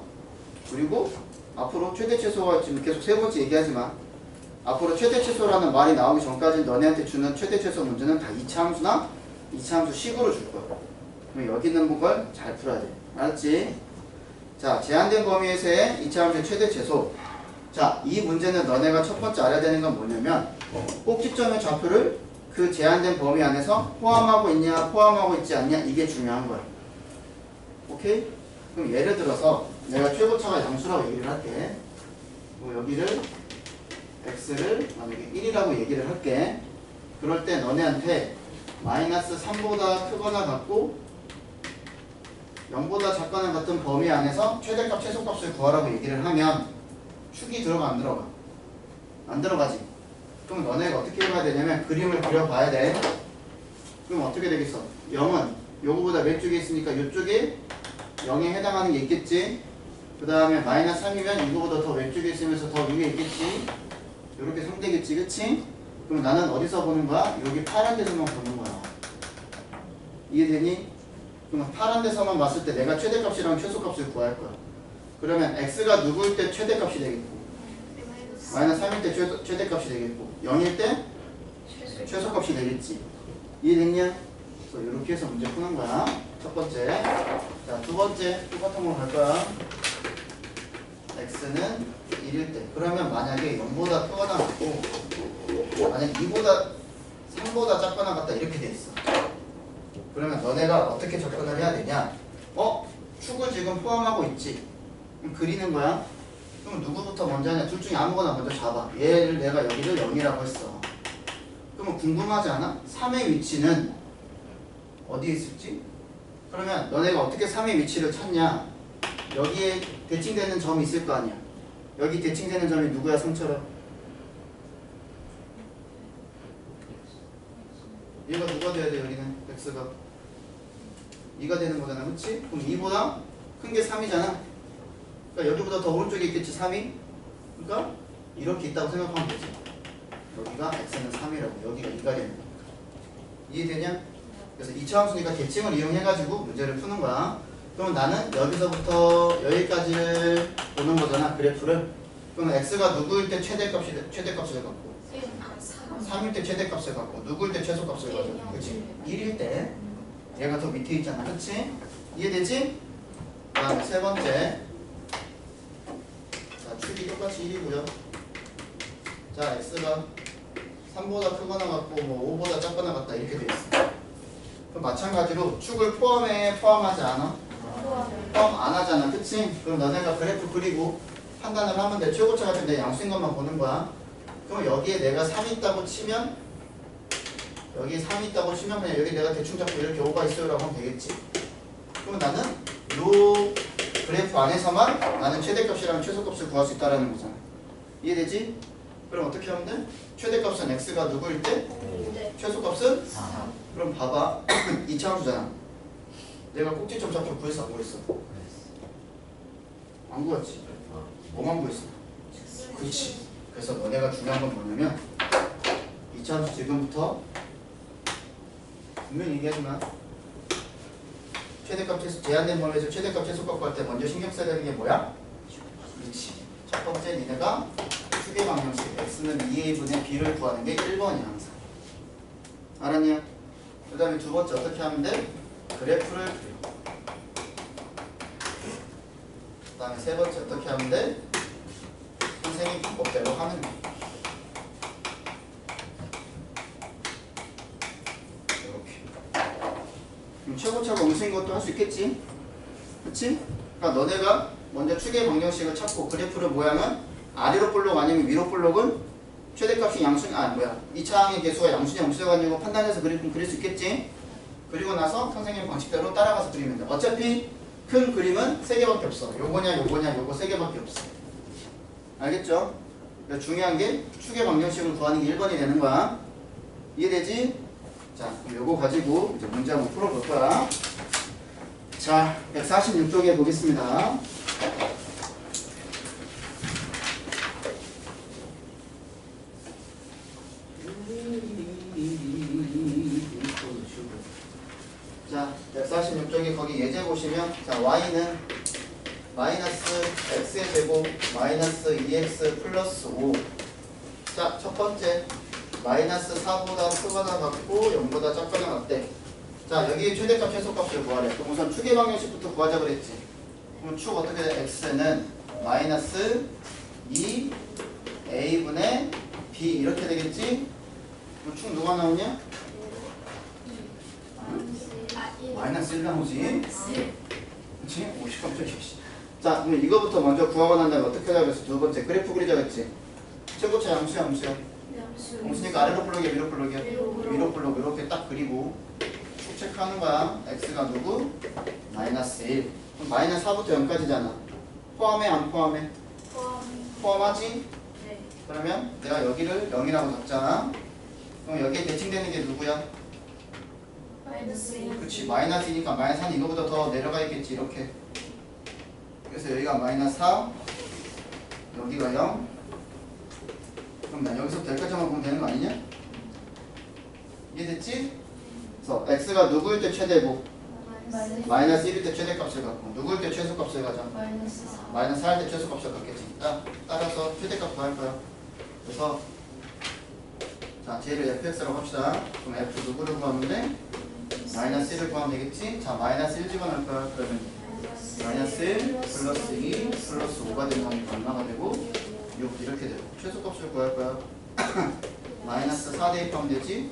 그리고 앞으로 최대 최소가 지금 계속 세 번째 얘기하지만 앞으로 최대 최소라는 말이 나오기 전까지 너네한테 주는 최대 최소 문제는 다 2차 함수나 2차 함수 식으로 줄 거야. 그럼 여기 있는 걸 잘 풀어야 돼. 알았지? 자, 제한된 범위에서의 2차 함수의 최대 최소. 자, 이 문제는 너네가 첫 번째 알아야 되는 건 뭐냐면 꼭지점의 좌표를 그 제한된 범위 안에서 포함하고 있냐 포함하고 있지 않냐 이게 중요한 거야. 오케이? 그럼 예를 들어서 내가 최고차가 양수라고 얘기를 할게. 뭐 여기를 x를 만약에 1이라고 얘기를 할게. 그럴 때 너네한테 마이너스 3보다 크거나 같고 0보다 작거나 같은 범위 안에서 최대값 최소값을 구하라고 얘기를 하면 축이 들어가 안 들어가? 안 들어가지. 그럼 너네가 어떻게 해봐야 되냐면 그림을 그려봐야 돼. 그럼 어떻게 되겠어? 0은 요거보다 몇 쪽에 있으니까 요쪽에 0에 해당하는 게 있겠지. 그 다음에 마이너스 3이면 이거보다 더 왼쪽에 있으면서 더 위에 있겠지. 요렇게 상되겠지, 그치? 그럼 나는 어디서 보는 거야? 여기 파란 데서만 보는 거야. 이해되니? 그럼 파란 데서만 봤을 때 내가 최대값이랑 최소값을 구할 거야. 그러면 x가 누구일 때 최대값이 되겠고 마이너스 3일 때 최대값이 되겠고 0일 때 최소값이 되겠지. 이해됐냐? 그래서 이렇게 해서 문제 푸는 거야. 첫 번째. 자, 두 번째 똑같은 걸로 갈 거야. x는 1일 때. 그러면 만약에 0보다 크거나 같고 만약 2보다 3보다 작거나 같다 이렇게 돼 있어. 그러면 너네가 어떻게 접근을 해야 되냐? 축을 지금 포함하고 있지. 그럼 그리는 거야. 그럼 누구부터 먼저 하냐? 둘 중에 아무거나 먼저 잡아. 얘를 내가 여기를 0이라고 했어. 그러면 궁금하지 않아? 3의 위치는 어디에 있을지? 그러면 너네가 어떻게 3의 위치를 찾냐? 여기에 대칭되는 점이 있을 거 아니야. 여기 대칭되는 점이 누구야, 성처럼? 얘가 누가 돼야 돼, 여기는? x가 2가 되는 거잖아, 그치? 그럼 2보다 큰 게 3이잖아. 그러니까 여기보다 더 오른쪽에 있겠지, 3이? 그러니까 이렇게 있다고 생각하면 되지. 여기가 x는 3이라고, 여기가 2가 되는 거야. 이해되냐? 그래서 2차 함수니까 대칭을 이용해가지고 문제를 푸는 거야. 그럼 나는 여기서부터 여기까지를 보는 거잖아, 그래프를. 그럼 x가 누구일 때 최대값을 갖고 3일 때 최대값을 갖고 누구일 때 최소값을 갖고 그치? 1일 때 얘가 더 밑에 있잖아, 그치? 이해되지? 다음 세 번째. 자, 축이 똑같이 1이고요. 자, x가 3보다 크거나 같고 뭐 5보다 작거나 같다 이렇게 돼 있어. 그럼 마찬가지로 축을 포함해 포함하지 않아? 포함 안 하잖아, 그치? 그럼 너네가 그래프 그리고 판단을 하면 돼. 최고차 같은 데 양수인 것만 보는 거야. 그럼 여기에 내가 3이 있다고 치면 여기에 3이 있다고 치면 그냥 여기 내가 대충 잡고 이렇게 5가 있어요 라고 하면 되겠지. 그럼 나는 요 그래프 안에서만 나는 최대값이랑 최소값을 구할 수 있다는 거잖아. 이해되지? 그럼 어떻게 하면 돼? 최대값은 x가 누구일 때? 최소값은? 그럼 봐봐. 2차 함수잖아. 내가 꼭지점 좌표 구했어 안 구했어? 안 구했지? 뭐만 구했어? 그렇지. 그래서 너네가 중요한 건 뭐냐면 2차 함수 지금부터 분명히 얘기하지만 최대값 최소 제한된 범위에서 최대값 최소값 구할 때 먼저 신경 써야 되는 게 뭐야? 위치. 첫 번째 니네가 축의 방정식 x는 2a분의 b를 구하는 게 1번이야 항상. 알았냐? 그 다음에 두 번째 어떻게 하면 돼? 그래프를 그려. 그 다음에 세 번째 어떻게 하면 돼? 선생님 방법대로 하는 거. 이렇게. 그럼 최고차가 음수인 것도 할 수 있겠지? 그치? 그러니까 너네가 먼저 축의 방정식을 찾고 그래프를 모양은 아래로 볼록 아니면 위로 볼록은 최대값이 양수, 2차항의 개수가 양수냐 음수냐 가지고 판단해서 그래프는 그릴 수 있겠지? 그리고 나서 선생님 방식대로 따라가서 그리면 돼. 어차피 큰 그림은 3개밖에 없어. 요거냐 요거냐 요거 3개밖에 없어. 알겠죠? 그러니까 중요한 게 축의 방정식을 구하는 게 1번이 되는 거야. 이해되지? 자, 그럼 요거 가지고 이제 문제 한번 풀어볼 거야. 자, 146쪽에 보겠습니다. 자, 146쪽에 거기 예제 보시면 자, y는 마이너스 x의 제곱 마이너스 2x 플러스 5. 자, 첫 번째 마이너스 4보다 크거나 같고 0보다 작거나 같대. 자, 여기 최대값 최소값을 구하래. 그럼 우선 축의 방정식부터 구하자 그랬지. 그럼 축 어떻게 돼? x는 마이너스 2a분의 b 이렇게 되겠지? 그럼 축 누가 나오냐? 마이너스 1 나오지? 그치? 오씨 깜짝이야. 자, 그럼 이거부터 먼저 구하고 난 다음에 어떻게 하자 그랬어? 두 번째 그래프 그리자 그랬지? 최고차 양수야 함수야? 함수니까 아래로 블록이야 위로 블록이야? 위로 블록 이렇게 딱 그리고 축 체크하는 거야. x가 누구? 마이너스 1. 그럼 마이너스 4부터 0까지잖아. 포함해 안 포함해? 포함하지? 그러면 내가 여기를 0이라고 잡잖아. 그럼 여기에 대칭되는 게 누구야? 그치, 마이너스니까 마이너스 4는 이거보다 더 내려가 있겠지 이렇게. 그래서 여기가 마이너스 4, 여기가 0. 그럼 나 여기서부터 여기까지만 보면 되는 거 아니냐? 이해됐지? 그래서 x가 누구일 때 최대고 마이너스 1일 때 최대값을 갖고 누구일 때 최소값을 가자. 마이너스 4일 때 최소값을 갖겠지. 따라서 최대값 구할 거야. 그래서 자, 쟤를 fx라고 합시다. 그럼 f 누구를 구하면 돼? 마이너스 1을 구하면 되겠지? 자, 마이너스 1 집어넣을 거야. 그러면 마이너스 1 플러스 2 플러스 5가 되는 거니까 얼마가 되고 6 이렇게 되고 최소값을 구할 거야. 마이너스 4 대입하면 되지?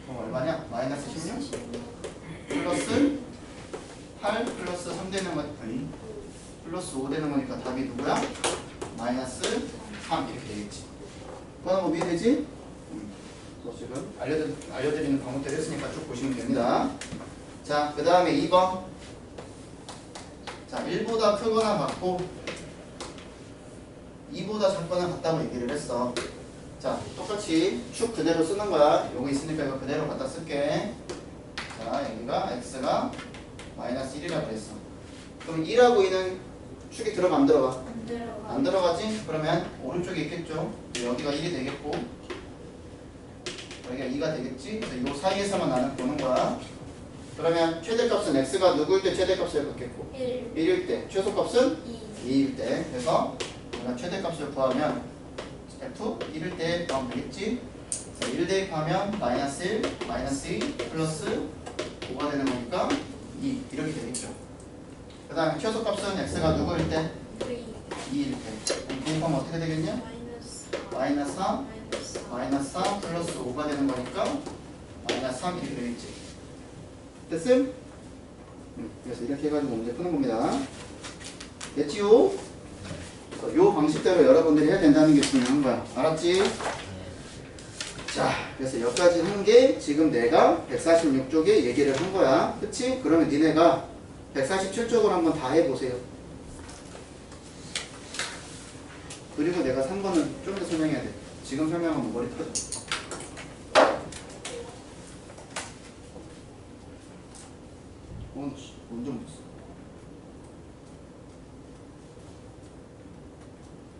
그럼 얼마냐? 마이너스 16 플러스 8 플러스 3 되는 거 아니 플러스 5 되는 거니까 답이 누구야? 마이너스 3 이렇게 되겠지. 그거는 뭐 이해되지? 지금 알려드리는 과목들 했으니까 쭉 보시면 됩니다. 자, 그 다음에 2번. 자, 1보다 크거나 같고 2보다 작거나 같다고 얘기를 했어. 자, 똑같이 축 그대로 쓰는 거야. 요거 있으니까 이거 그대로 갖다 쓸게. 자, 여기가 x가 마이너스 1이라고 그랬어. 그럼 2라고 2는 축이 들어가 안 들어가? 안 들어가지? 그러면 오른쪽에 있겠죠. 여기가 1이 되겠고 여기가 2가 되겠지? 그래서 이 사이에서만 나는 보는 거야. 그러면 최대값은 x가 누구일 때 최대값을 갖겠고 1일 때 최소값은 2일 때. 그래서 내가 최대값을 구하면 f 1일 때 구하면 되겠지? 그래서 1 대입하면 마이너스 1, 마이너스 2 플러스 5가 되는 거니까 2 이렇게 되겠죠. 그 다음에 최소값은 x가 누구일 때? 2일 때. 대입하면 어떻게 되겠냐? 마이너스 4 마이너스 4 플러스 5가 되는 거니까 마이너스 3 이렇게 되겠지. 됐음? 그래서 이렇게 해가지고 문제 푸는 겁니다. 됐지요? 요 방식대로 여러분들이 해야 된다는 게 중요한 거야. 알았지? 자, 그래서 여기까지 한 게 지금 내가 146쪽에 얘기를 한 거야. 그치? 그러면 니네가 147쪽을 한번 다 해보세요. 그리고 내가 3번은 좀 더 설명해야 돼. 지금 설명하면 머리 터져. 언제 묻었어?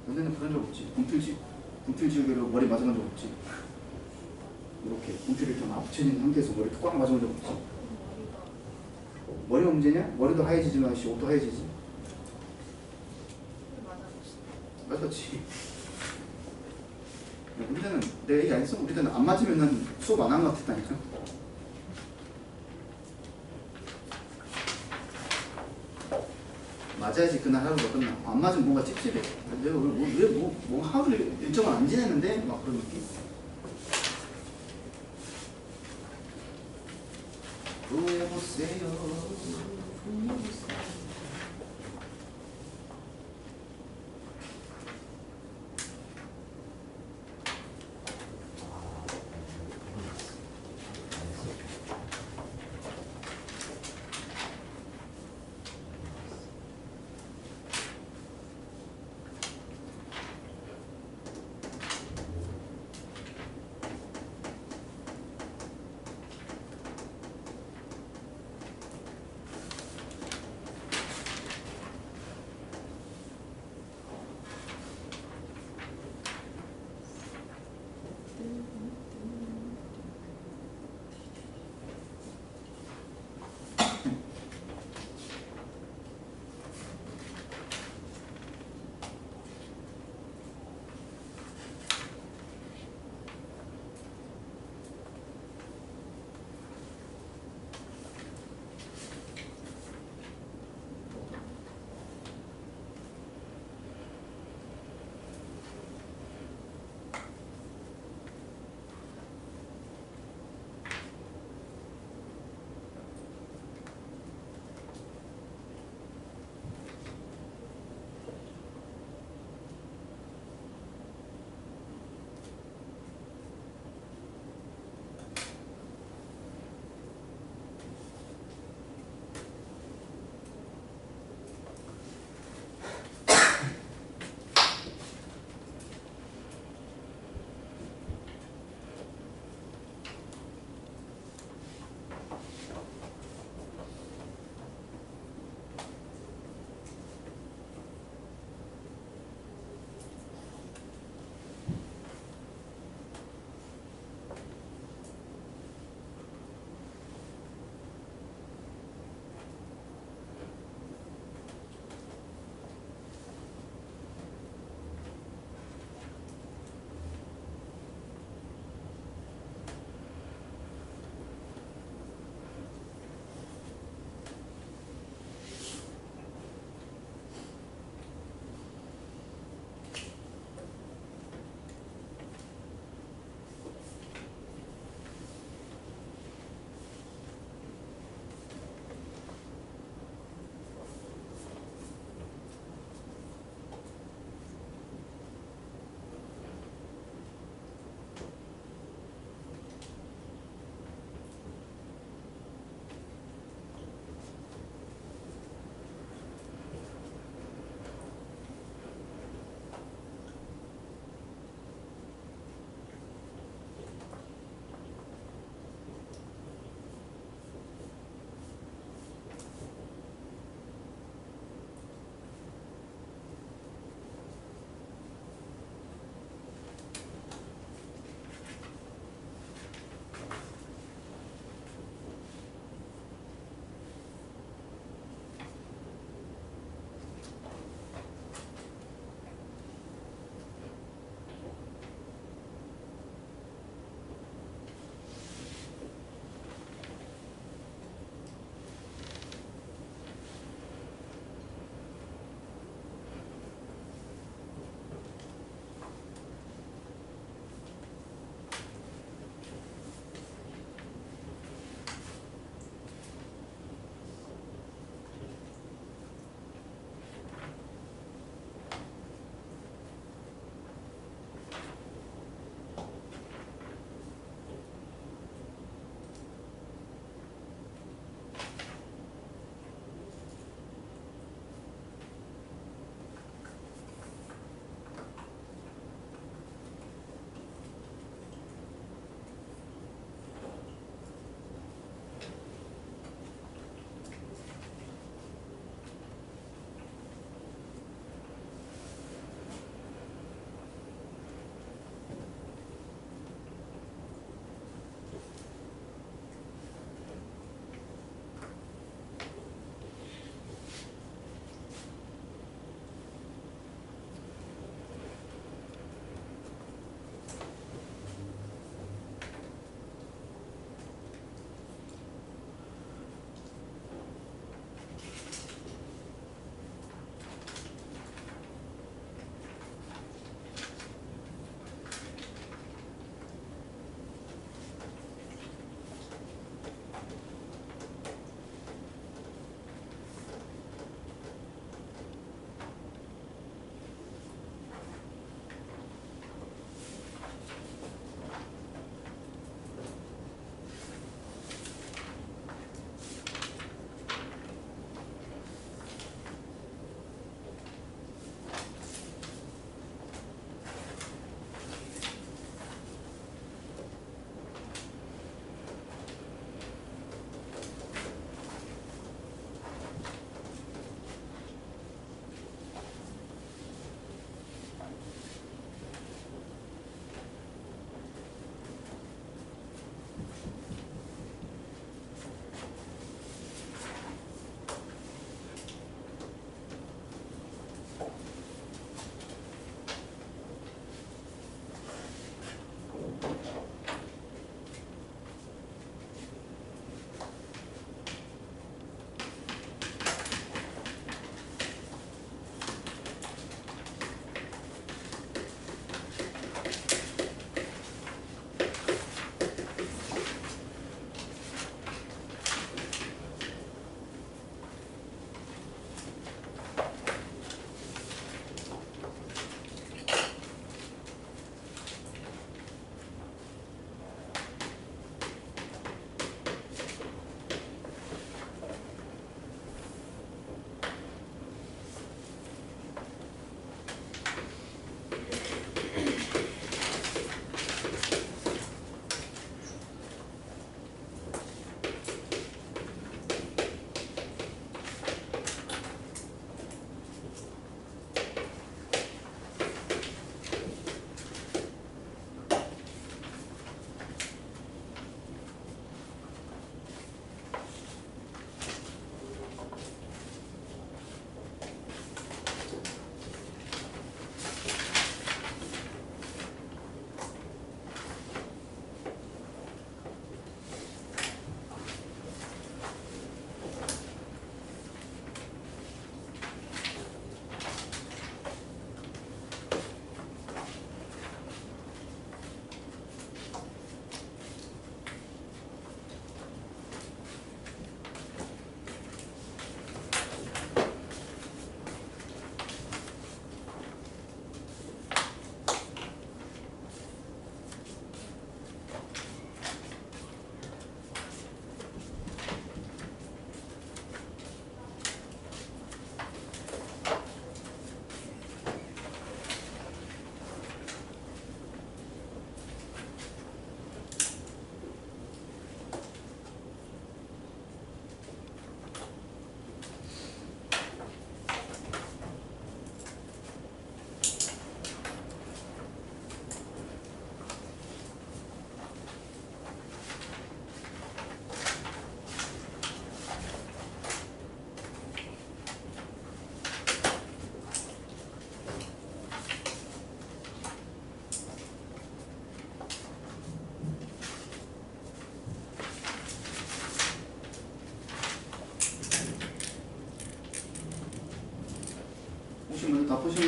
너네는 그런 적 없지? 분필 지우개로 머리 맞아본 적 없지? 이렇게 분필을 좀 앞쳐있는 상태에서 머리 꽉 맞아본 적 없지? 머리가 문제냐? 머리도 하얘지지만 옷도 하얘지지? 맞았지. 우리들은 내 얘기 안 했어? 우리들은 안 맞으면 수업 안 한 것 같았다니까. 맞아야지 그날 하루가 끝나. 안 맞으면 뭔가 찝찝해. 내가 뭐 하루를 일정을 안 지냈는데? 막 그런 느낌. 구해보세요.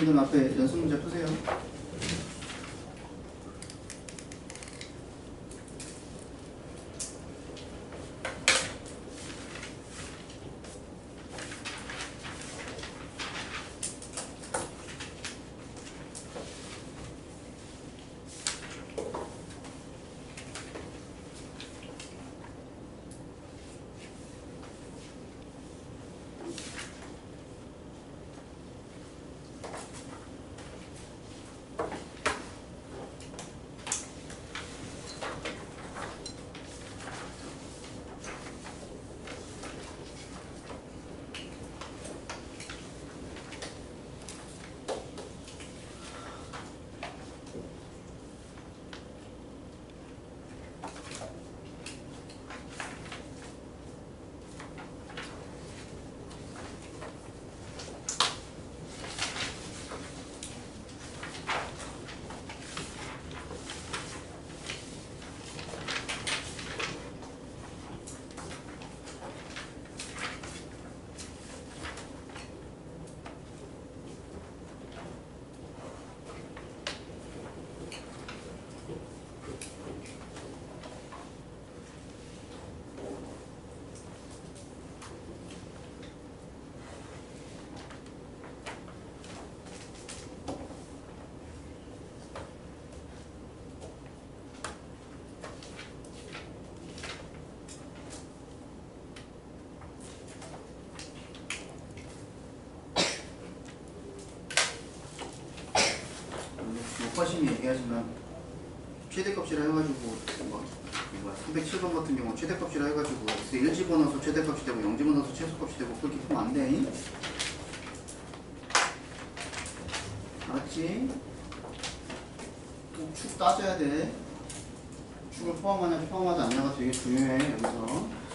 분들은 앞에 연습 문제 푸세요. 목화심이 얘기하지만 최대값이라 해가지고 뭐 307번 같은 경우 최대값이라 해가지고 x 1 집어넣어서 최대값이 되고 0 집어넣어서 최소값이 되고 그렇게 하면 안 돼. 알았지? 또 축 따져야 돼. 축을 포함하냐 포함하지 않냐가 되게 중요해 여기서.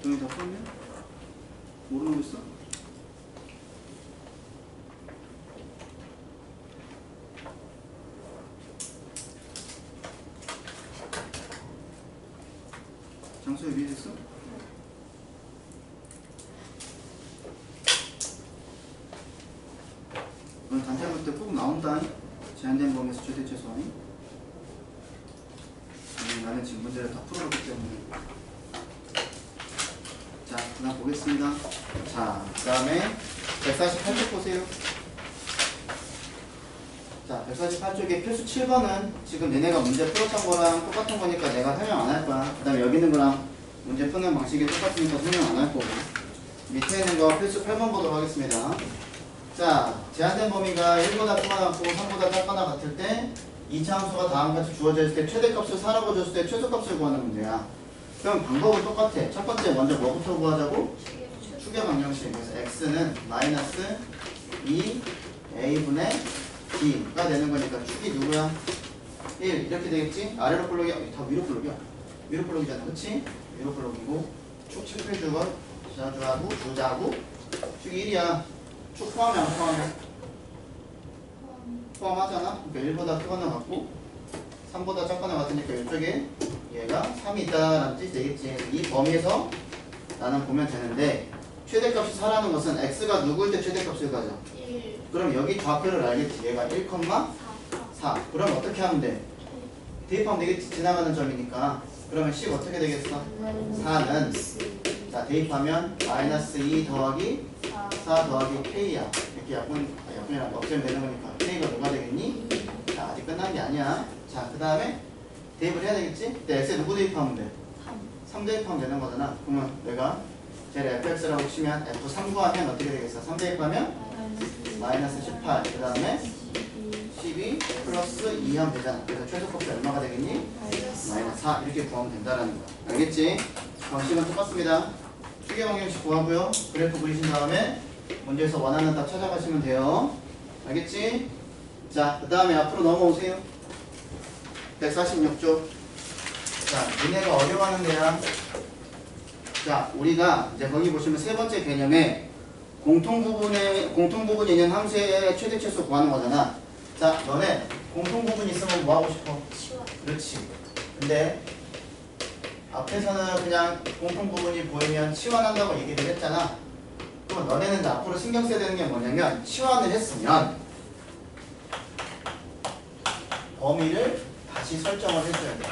동이 다 풀었냐? 모르는 거 있어? 장소에 이해됐어? 오늘 단체 볼 때 꼭 나온다. 제한된 범위에서 최대 최소한. 나는 지금 문제를 다 풀어봤기 때문에. 자, 그 다음 보겠습니다. 자, 그 다음에 148쪽 보세요. 자, 148쪽에 필수 7번은 지금 얘네가 문제 풀었던 거랑 똑같은 거니까 내가 설명 안 할 거야. 그 다음에 여기 있는 거랑 문제 푸는 방식이 똑같으니까 설명 안 할 거고. 밑에 있는 거 필수 8번 보도록 하겠습니다. 자, 제한된 범위가 1보다 크거나 같고 3보다 작거나 같을 때 이 함수가 다음 같이 주어져 있을 때 최대값을 4라고 줬을 때 최소값을 구하는 문제야. 그럼 방법은 똑같아. 첫 번째 먼저 뭐부터 구하자고? 축의 방정식. 그래서 x는 마이너스 2a분의 b가 되는 거니까 축이 누구야? 1 이렇게 되겠지? 아래로 블록이 다 위로 블록이야. 위로 블록이잖아. 그치? 위로 블록이고 축 칠패주고 주자고 축이 1이야. 축 포함이 안 포함해? 포함하잖아. 그러니까 1보다 크거나 같고 3보다 작거나 같으니까 이쪽에 얘가 3이 있다라는 뜻이 되겠지. 이 범위에서 나는 보면 되는데 최대값이 4라는 것은 x가 누구일 때 최대값을 가져? 1, 그럼 여기 좌표를 알겠지. 얘가 1, 4. 그럼 어떻게 하면 돼? 대입하면 되겠지. 지나가는 점이니까. 그러면 10 어떻게 되겠어? 4는 자 대입하면 마이너스 2 더하기 4 더하기 k야. 이렇게 약분이랑 없애면 되는 거니까 k가 누가 되겠니? 자 아직 끝난 게 아니야. 자 그 다음에 대입을 해야 되겠지? 그때 x에 누구 대입하면 돼? 3 대입하면 되는 거잖아. 그러면 내가 쟤를 fx라고 치면 f3 구하면 어떻게 되겠어? 3 대입하면 마이너스 18. 그 다음에 12 플러스 2 하면 되잖아. 그래서 최소값이 얼마가 되겠니? 마이너스 4 이렇게 구하면 된다라는 거야. 알겠지? 방식은 똑같습니다. 축의 방정식 구하고요. 그래프 그리신 다음에 문제에서 원하는 답 찾아가시면 돼요. 알겠지? 자, 그 다음에 앞으로 넘어오세요. 146쪽. 자, 니네가 어려워하는 데야. 자, 우리가 이제 거기 보시면 세 번째 개념에 공통부분이 있는 함수의 최대 최소 구하는 거잖아. 자, 너네 공통부분 있으면 뭐 하고 싶어? 치워. 그렇지. 근데 앞에서는 그냥 공통부분이 보이면 치환한다고 얘기를 했잖아. 그럼 너네는 이제 앞으로 신경 써야 되는 게 뭐냐면 치환을 했으면 범위를 다시 설정을 해줘야 돼.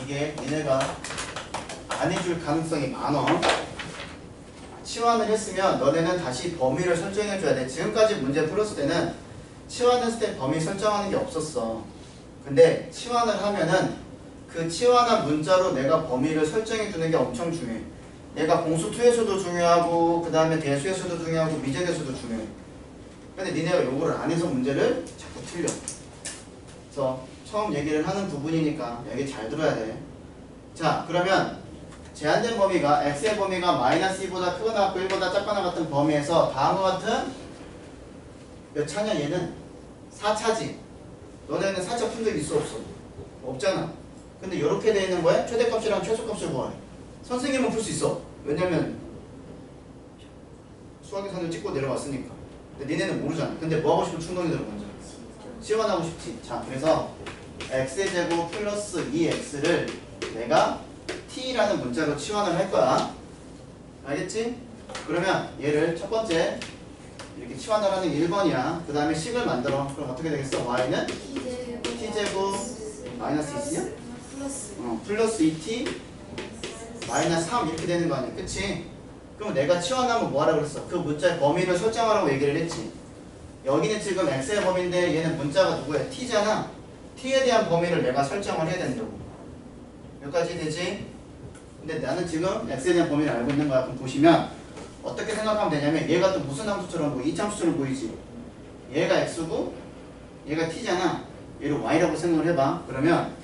이게 니네가 안 해줄 가능성이 많어. 치환을 했으면 너네는 다시 범위를 설정해줘야 돼. 지금까지 문제 풀었을 때는 치환했을 때 범위 설정하는 게 없었어. 근데 치환을 하면은 그 치환한 문자로 내가 범위를 설정해주는 게 엄청 중요해. 얘가 공수2에서도 중요하고 그 다음에 대수에서도 중요하고 미적에서도 중요해. 근데 니네가 요거를 안 해서 문제를 자꾸 틀려. 그래서 처음 얘기를 하는 부분이니까 얘기 잘 들어야 돼. 자, 그러면 제한된 범위가 x의 범위가 마이너스 2보다 크거나 같고 1보다 작거나 같은 범위에서 다음과 같은 몇 차냐 얘는 4차지. 너네는 4차 푼 적 있어 없어? 없잖아. 근데 이렇게 돼 있는 거에 최대값이랑 최소값을 구하래. 선생님은 풀 수 있어. 왜냐면 수학계산을 찍고 내려왔으니까. 근데 니네는 모르잖아. 근데 뭐 하고 싶은 충동이 들어 먼저? 치환하고 싶지. 자, 그래서 x제곱 플러스 2x를 내가 t라는 문자로 치환을 할 거야. 알겠지? 그러면 얘를 첫 번째 이렇게 치환을 하는 게 1번이야. 그 다음에 식을 만들어. 그럼 어떻게 되겠어? y는 t제곱 마이너스 2t냐? 플러스. 플러스 2t 마이너스 3 이렇게 되는 거 아니야. 그치? 그럼 내가 치환하면 뭐 하라고 그랬어? 그 문자의 범위를 설정하라고 얘기를 했지. 여기는 지금 x의 범위인데 얘는 문자가 누구야? t잖아. t에 대한 범위를 내가 설정을 해야 된다고. 여기까지 되지? 근데 나는 지금 x에 대한 범위를 알고 있는 거야. 그럼 보시면 어떻게 생각하면 되냐면 얘가 또 무슨 함수처럼 보이? 이차함수처럼 보이지? 얘가 x고 얘가 t잖아. 얘를 y라고 생각을 해봐. 그러면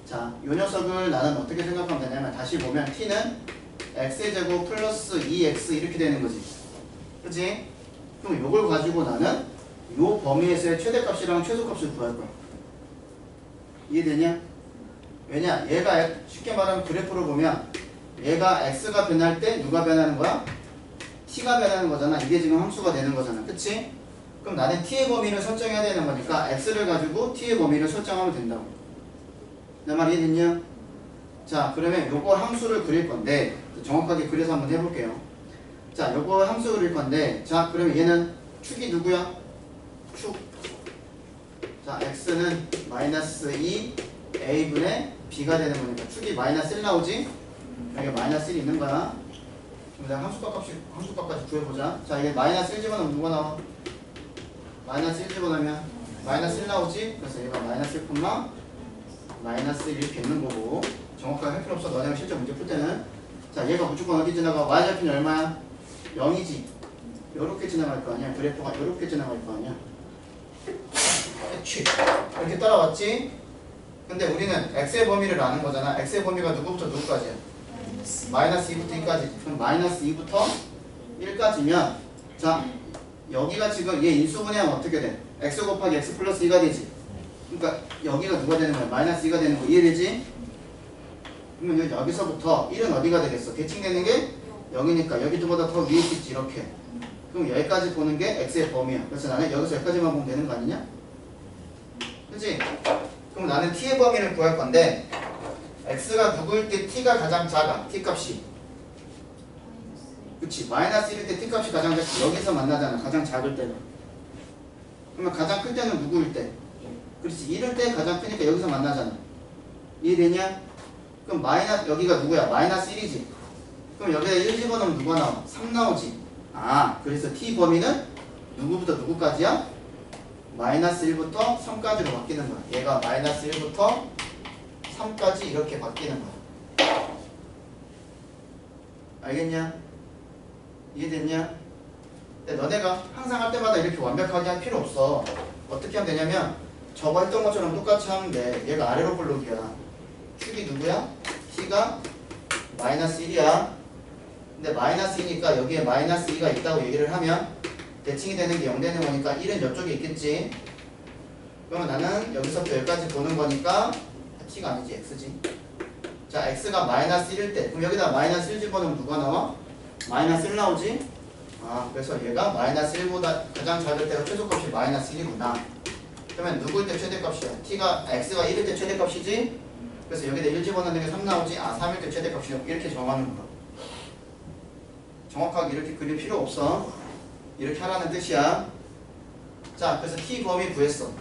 자, 요 녀석을 나는 어떻게 생각하면 되냐면 다시 보면 t는 x제곱 플러스 2x 이렇게 되는 거지. 그치? 그럼 요걸 가지고 나는 요 범위에서의 최대값이랑 최소값을 구할 거야. 이해되냐? 왜냐? 얘가 쉽게 말하면 그래프로 보면 얘가 x가 변할 때 누가 변하는 거야? t가 변하는 거잖아. 이게 지금 함수가 되는 거잖아. 그치? 그럼 나는 t의 범위를 설정해야 되는 거니까 x를 가지고 t의 범위를 설정하면 된다고. 내 말 이해됐냐? 자, 그러면 요거 함수를 그릴 건데 정확하게 그려서 한번 해볼게요. 자, 요거 함수 그릴 건데 자, 그러면 얘는 축이 누구야? 축. 자, x는 마이너스 2 a분의 b가 되는 거니까 축이 마이너스 1 나오지? 여기 마이너스 1이 있는 거야. 그럼 내가 함수값까지 구해보자. 자, 이게 마이너스 1 집어넣으면 누가 나와? 마이너스 1 집어넣으면 마이너스 1 나오지? 그래서 얘가 마이너스 1, 마이너스 1 이렇게 있는 거고 정확하게 할 필요 없어. 너네가 실제 문제 풀 때는 자, 얘가 무조건 어디 지나가? y좌표는 얼마야? 0이지. 요렇게 지나갈 거 아니야. 그래프가 요렇게 지나갈 거 아니야. 그치? 이렇게 따라왔지? 근데 우리는 x의 범위를 아는 거잖아. x의 범위가 누구부터 누구까지야? 마이너스 2부터 2까지. 그럼 마이너스 2부터 1까지면 자, 여기가 지금 얘 인수분해하면 어떻게 돼? x 곱하기 x 플러스 2가 되지. 그러니까 여기가 누가 되는 거야? 마이너스 2가 되는 거 이해되지? 그러면 여기서부터 1은 어디가 되겠어? 대칭되는 게 0이니까 여기보다 더 위에 있겠지. 이렇게. 그럼 여기까지 보는 게 x의 범위야. 그래서 나는 여기서 여기까지만 보면 되는 거 아니냐? 그치? 그럼 나는 t의 범위를 구할 건데 x가 누구일 때 t가 가장 작아. t 값이. 그치? 마이너스 1일 때 t 값이 가장 작지. 여기서 만나잖아. 가장 작을 때는. 그러면 가장 클 때는 누구일 때? 그렇지. 1일 때 가장 크니까 여기서 만나잖아. 이해되냐? 그럼 마이너스 여기가 누구야? 마이너스 1이지. 그럼 여기다 1 집어넣으면 누가 나와? 3 나오지. 아, 그래서 t 범위는 누구부터 누구까지야? 마이너스 1부터 3까지로 바뀌는 거야. 얘가 마이너스 1부터 3까지 이렇게 바뀌는 거야. 알겠냐? 이해됐냐? 근데 너네가 항상 할 때마다 이렇게 완벽하게 할 필요 없어. 어떻게 하면 되냐면 저거 했던 것처럼 똑같이 하면 돼. 얘가 아래로 볼록이야. 축이 누구야? t가 마이너스 1이야. 근데 마이너스 2니까 여기에 마이너스 2가 있다고 얘기를 하면 대칭이 되는 게 0 되는 거니까 1은 이쪽에 있겠지. 그러면 나는 여기서부터 여기까지 보는 거니까 t가 아니지 x지. 자 x가 마이너스 1일 때 그럼 여기다 마이너스 1 집어넣으면 누가 나와? 마이너스 1 나오지? 아 그래서 얘가 마이너스 1보다 가장 작을 때가 최소값이 마이너스 1이구나. 그러면 누구일 때 최대값이야? t가 x가 1일 때 최대값이지? 그래서 여기다 1 집어넣는 게 3 나오지? 아 3일 때 최대값이야. 이렇게 정하는 거야. 정확하게 이렇게 그릴 필요 없어. 이렇게 하라는 뜻이야. 자 그래서 t 범위 구했어.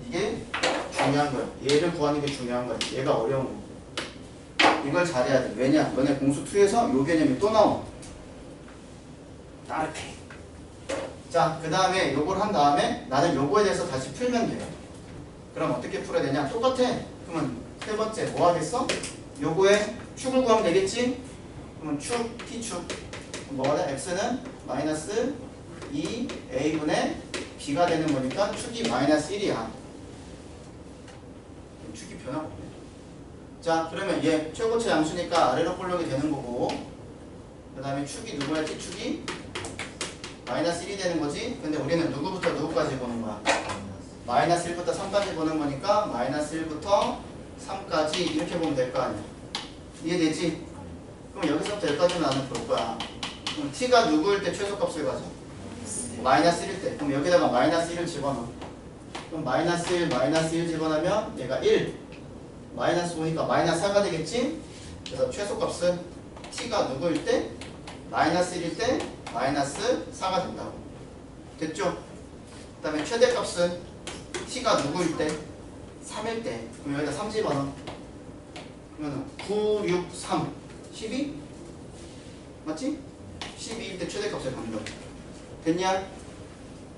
이게 중요한 거야. 얘를 구하는 게 중요한 거야. 얘가 어려운 거. 이걸 잘해야 돼. 왜냐? 너네 공수 2에서 요 개념이 또 나와. 이렇게. 자, 그 다음에 요걸 한 다음에 나는 요거에 대해서 다시 풀면 돼. 그럼 어떻게 풀어야 되냐? 똑같아. 그러면 세 번째 뭐 하겠어? 요거에 축을 구하면 되겠지? 그러면 축, t축. 뭐가 돼? x는 마이너스 2a분의 b가 되는 거니까 축이 마이너스 1이야. 축이 변화가 없네. 자 그러면 얘 최고차 양수니까 아래로 볼록이 되는 거고 그 다음에 축이 누구야? t축이 마이너스 1이 되는 거지. 근데 우리는 누구부터 누구까지 보는 거야? 마이너스 1부터 3까지 보는 거니까 마이너스 1부터 3까지 이렇게 보면 될 거 아니야. 이해되지? 그럼 여기서부터 여기까지는 나는 볼 거야. 그럼 t가 누구일 때 최소값을 가져? 마이너스 1일 때. 그럼 여기다가 마이너스 1을 집어넣어. 그럼 마이너스 1 집어넣으면 얘가 1 마이너스 5니까 마이너스 4가 되겠지? 그래서 최소값은 t가 누구일 때? 마이너스 1일 때 마이너스 4가 된다고. 됐죠? 그 다음에 최대값은 t가 누구일 때? 3일 때. 그럼 여기다 3 집어넣어. 그러면 9, 6, 3 12? 맞지? 12일 때 최대값을 간다. 됐냐?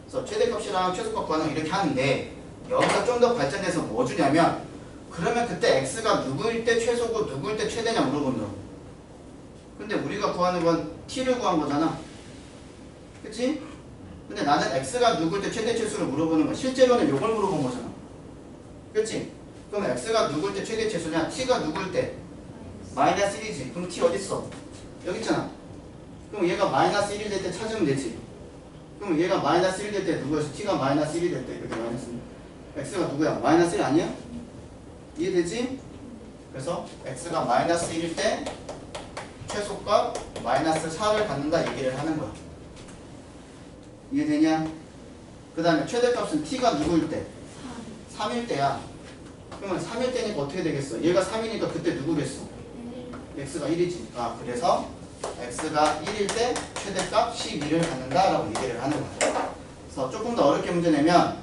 그래서 최대값이랑 최소값 구하는 이렇게 하는데 여기서 좀 더 발전해서 뭐 주냐면 그러면 그때 x가 누구일 때 최소고 누구일 때 최대냐 물어본다. 근데 우리가 구하는 건 t를 구한 거잖아. 그치? 근데 나는 x가 누구일 때 최대 최소를 물어보는 거야. 실제로는 요걸 물어본 거잖아. 그치? 그럼 x가 누구일 때 최대 최소냐? t가 누구일 때? 마이너스 1이지. 그럼 t 어딨어? 여기 있잖아. 그럼 얘가 마이너스 1이 될 때 찾으면 되지. 그럼 얘가 마이너스 1이 될 때 누구였어? t가 마이너스 1이 될 때 이렇게 마이너스 x가 누구야? 마이너스 1 아니야? 이해되지? 그래서 x가 마이너스 1일 때 최소값 마이너스 4를 갖는다 얘기를 하는 거야. 이해되냐? 그 다음에 최대값은 t가 누구일 때? 3일 때야. 그러면 3일 때니까 어떻게 되겠어? 얘가 3이니까 그때 누구겠어? x가 1이지. 아 그래서 x가 1일 때 최대값 12를 갖는다 라고 얘기를 하는 거야. 그래서 조금 더 어렵게 문제 내면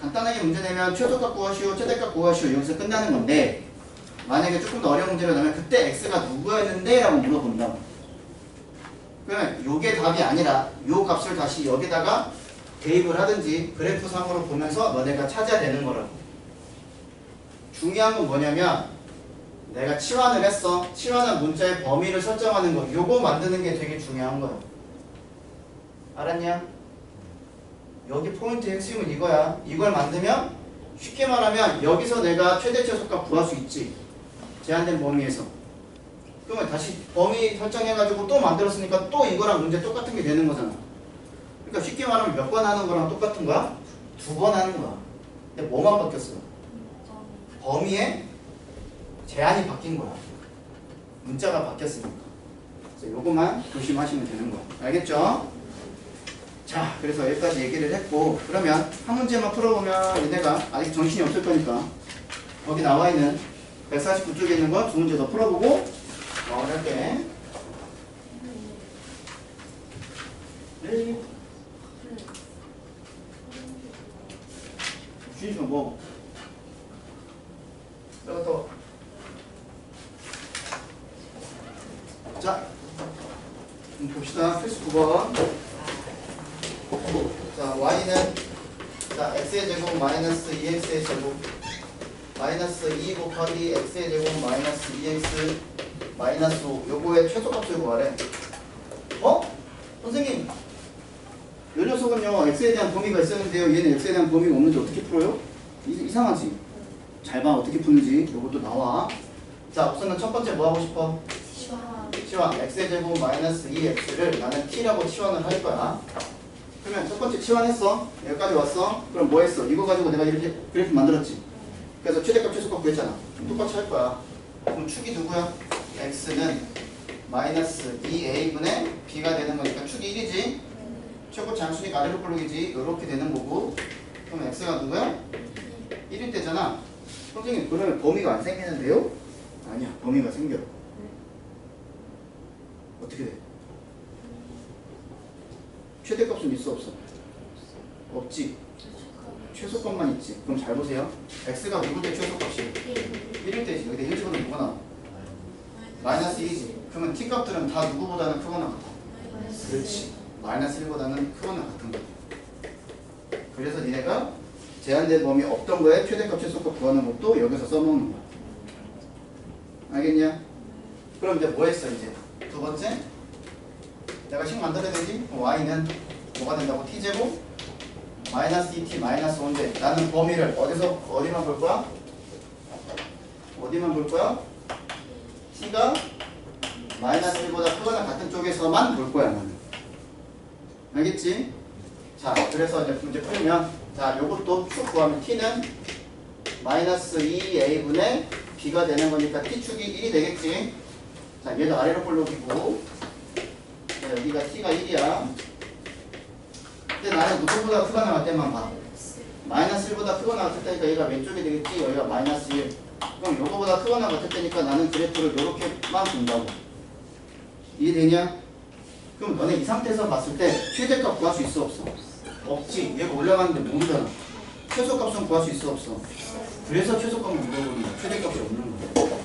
간단하게 문제 내면 최소값 구하시오 최대값 구하시오 여기서 끝나는 건데 만약에 조금 더 어려운 문제를 내면 그때 x가 누구였는데 라고 물어본다. 그러면 요게 답이 아니라 요 값을 다시 여기다가 대입을 하든지 그래프상으로 보면서 너네가 찾아야 되는 거라고. 중요한 건 뭐냐면 내가 치환을 했어. 치환한 문자의 범위를 설정하는 거. 요거 만드는 게 되게 중요한 거야. 알았냐? 여기 포인트 핵심은 이거야. 이걸 만들면 쉽게 말하면 여기서 내가 최대 최소값 구할 수 있지. 제한된 범위에서. 그러면 다시 범위 설정해가지고 또 만들었으니까 또 이거랑 문제 똑같은 게 되는 거잖아. 그러니까 쉽게 말하면 몇 번 하는 거랑 똑같은 거야? 2번 하는 거야. 근데 뭐만 바뀌었어? 범위에 제한이 바뀐 거야. 문자가 바뀌었으니까. 그래서 요것만 조심하시면 되는 거야. 알겠죠? 자, 그래서 여기까지 얘기를 했고 그러면 한 문제만 풀어보면 얘네가 아직 정신이 없을 거니까 거기 나와 있는 149쪽에 있는 거 두 문제 더 풀어보고 이렇게 쉬시면 뭐 이것도 자 봅시다. 필수 9번. 자 y는 자 x의 제곱 마이너스 2x의 제곱 마이너스 2 곱하기 x의 제곱 마이너스 2x 마이너스 5 요거의 최소값을 구하래. 어? 선생님 요 녀석은요 x에 대한 범위가 있었는데요 얘는 x에 대한 범위가 없는데 어떻게 풀어요? 이상하지? 잘 봐 어떻게 푸는지 요것도 나와. 자 우선은 첫 번째 뭐 하고 싶어? 치환 x의 제곱 마이너스 2x를 나는 t라고 치환을 할 거야. 그러면 첫 번째 치환했어. 여기까지 왔어. 그럼 뭐 했어? 이거 가지고 내가 이렇게 그래프 만들었지. 그래서 최대값 최소값 구했잖아. 똑같이 할 거야. 그럼 축이 누구야? x는 마이너스 2a분의 b가 되는 거니까 축이 1이지. 최고 장수니까 아래로 볼록이지. 이렇게 되는 거고. 그럼 x가 누구야? 1일 때잖아. 선생님 그러면 범위가 안 생기는데요? 아니야, 범위가 생겨. 어떻게 돼? 최대값은 있어 없어? 없지. 최소값만 있지. 그럼 잘 보세요. x가 누굴 때 최소값이 1일 때지. 여기다 1 집어넣으면 뭐가 나와? 마이너스 1이지. 그러면 t 값들은 다 누구보다는 크거나 같아. 그렇지. 마이너스 1보다는 크거나 같은 거야. 그래서 니네가 제한된 범위 없던 거에 최대값 최소값 구하는 것도 여기서 써놓는 거야. 알겠냐? 그럼 이제 뭐 했어 이제? 두 번째, 내가 식 만들어야 되지? y는 뭐가 된다고? t제곱 마이너스 2t 마이너스 5인데 나는 범위를 어디만 볼 거야? 어디만 볼 거야? t가 마이너스 1보다 크거나 같은 쪽에서만 볼 거야 나는. 알겠지? 자, 그래서 이제 문제 풀면 자, 요것도 축 구하면 t는 마이너스 2a분의 b가 되는 거니까 t축이 1이 되겠지? 자, 얘도 아래로 볼록이고 자, 여기가 t가 1이야. 근데 나는 누구보다 크거나 같을 때만 봐. 마이너스 1보다 크거나 같을 때니까 얘가 왼쪽이 되겠지? 여기가 마이너스 1. 그럼 요거보다 크거나 같을 때니까 나는 그래프를 요렇게만 본다고. 이해되냐? 그럼 너네 이 상태에서 봤을 때 최대값 구할 수 있어 없어? 없지. 얘가 올라가는데 모르잖아. 최소값은 구할 수 있어 없어? 그래서 최소값을 물어보는 거야. 최대값이 없는 거야.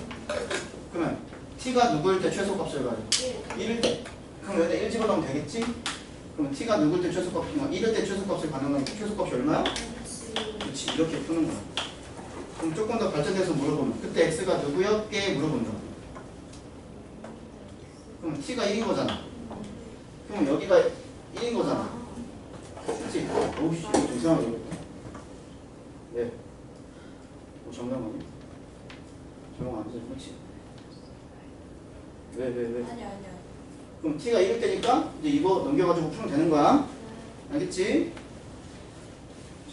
그러면 t가 누구일 때 최소값을 가져? 1일 때. 그럼 여기다 1 집어넣으면 되겠지? 그럼 t가 누구일 때 최소값이 1일 때 최소값을 가는 거니까 최소값이 얼마야? 그렇지. 이렇게 푸는 거야. 그럼 조금 더 발전돼서 물어보면 그때 x가 누구였게 물어본다. 그럼 t가 1인 거잖아. 그럼 여기가 1인 거잖아. 그치? 오우씨, 이거 좀 이상하게 어렵다. 네. 정답 아니야? 정답 안 되죠, 그치? 왜? 아니요. 그럼 t가 1일 때니까 이제 이거 넘겨가지고 풀면 되는 거야. 알겠지?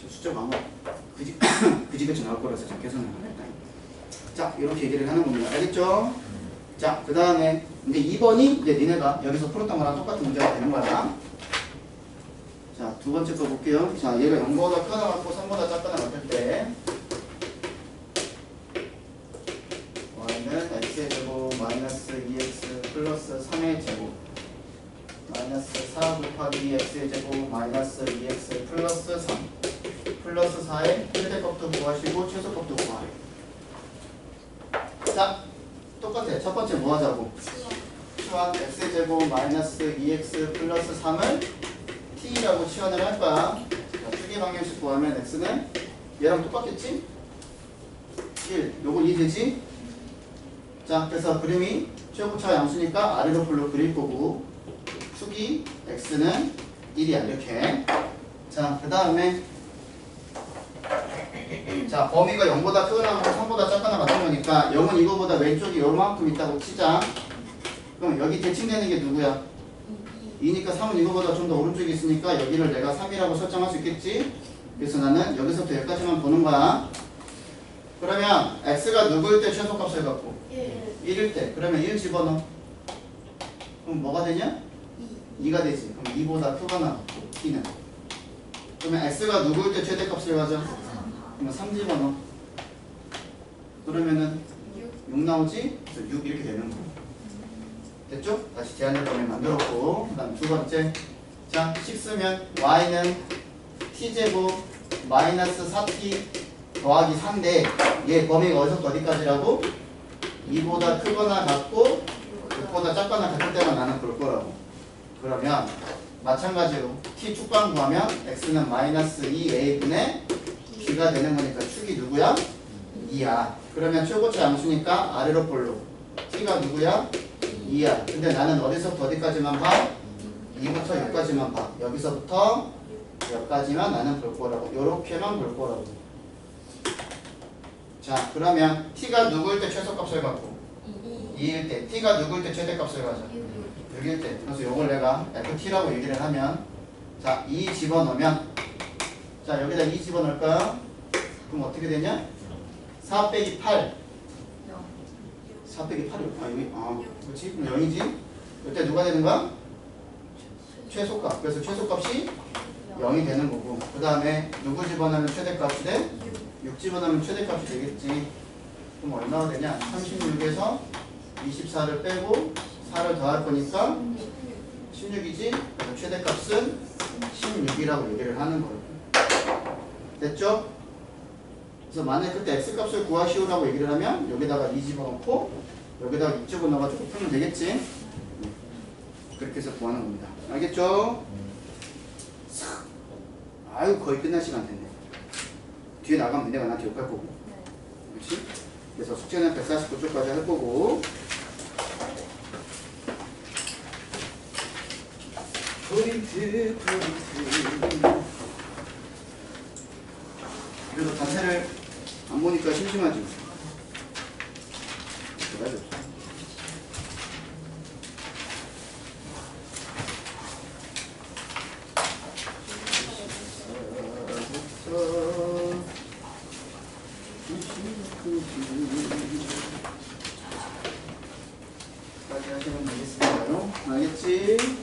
저 숫자가 아마 그지같이 나올 거라서 좀 계산을 안 했다. 자, 이렇게 얘기를 하는 겁니다. 알겠죠? 자, 그 다음에 이제 2번이 이제 니네가 여기서 풀었던 거랑 똑같은 문제가 되는 거야. 자, 두 번째 거 볼게요. 자, 얘가 0보다 크거나 같고 3보다 작거나 같을 때 y는 x의 제곱 마이너스 2x 플러스 3의 제곱 마이너스 4 곱하기 x의 제곱 마이너스 2x 플러스 3 플러스 4의 최대값도 구하시고 최소값도 구하래. 자, 똑같아. 첫 번째 뭐 하자고? 치환 x의 제곱 마이너스 2x 플러스 3을 t라고 치환을 할 거야. 자, 축의 방정식 구하면 x는 얘랑 똑같겠지? 1. 요거 2 되지? 자, 그래서 그림이 최고차 양수니까 아래로 볼록 그릴 거고 축이 x는 1이야. 이렇게. 자, 그 다음에 자, 범위가 0보다 크거나 같고 3보다 작거나 같은 거니까 0은 이거보다 왼쪽이 요만큼 있다고 치자. 그럼 여기 대칭되는 게 누구야? 2니까 3은 이거보다 좀 더 오른쪽에 있으니까 여기를 내가 3이라고 설정할 수 있겠지? 그래서 나는 여기서부터 여기까지만 보는 거야. 그러면 x가 누구일 때 최소값을 갖고? 1일 때. 그러면 1 집어넣어. 그럼 뭐가 되냐? 2가 되지. 그럼 2보다 크거나 같고 t는. 그러면 x가 누구일 때 최대값을 가져? 그러면 3 집어넣어. 그러면은 6 나오지? 그래서 6 이렇게 되는 거야. 됐죠? 다시 제한될 범위 만들었고 그 다음 두 번째 자, 식 쓰면 y는 t제곱 마이너스 4t 더하기 4인데 얘 범위가 어디서부터 어디까지라고? 2보다 크거나 같고 6보다 작거나 같을 때만 나는 볼 거라고. 그러면 마찬가지로 t 축방 구하면 x는 마이너스 2a분의 b가 되는 거니까 축이 누구야? 2야. 그러면 최고차 양수니까 아래로 볼록 t가 누구야? 2야. 근데 나는 어디서부터 어디까지만 봐? 2부터 여기까지만 봐. 여기서부터 여기까지만 나는 볼 거라고. 요렇게만 볼 거라고. 자, 그러면 t가 누구일 때 최소값을 갖고? 2일 때 t가 누구일 때 최대값을 가져? 6일 때. 그래서 요걸 내가 ft라고 얘기를 하면 자 2 집어넣으면 자 여기다 2 집어넣을까요? 그럼 어떻게 되냐? 4 빼기 8 4 빼기 8이 여기 그렇지? 그럼 0이지? 이때 누가 되는 거야? 최소값. 그래서 최소값이 0이 되는 거고 그 다음에 누구 집어넣으면 최대값이 돼? 6 집어넣으면 최대값이 되겠지. 그럼 얼마가 되냐? 36에서 24를 빼고 4를 더할 거니까 16이지? 그래서 최대값은 16이라고 얘기를 하는 거예요. 됐죠? 그래서 만약에 그때 x값을 구하시오라고 얘기를 하면 여기다가 2 집어넣고 여기다가 6 집어넣어가지고 풀면 되겠지? 그렇게 해서 구하는 겁니다. 알겠죠? 아유 거의 끝날 시간 됐네. 뒤에 나가면 내가 나한테 욕할 거고. 그렇지? 그래서 숙제는 149쪽까지 할 거고 포인트 그래도 단체를 안 보니까 심심하지? 그래. 까지 하시면 되겠어요. 알겠지?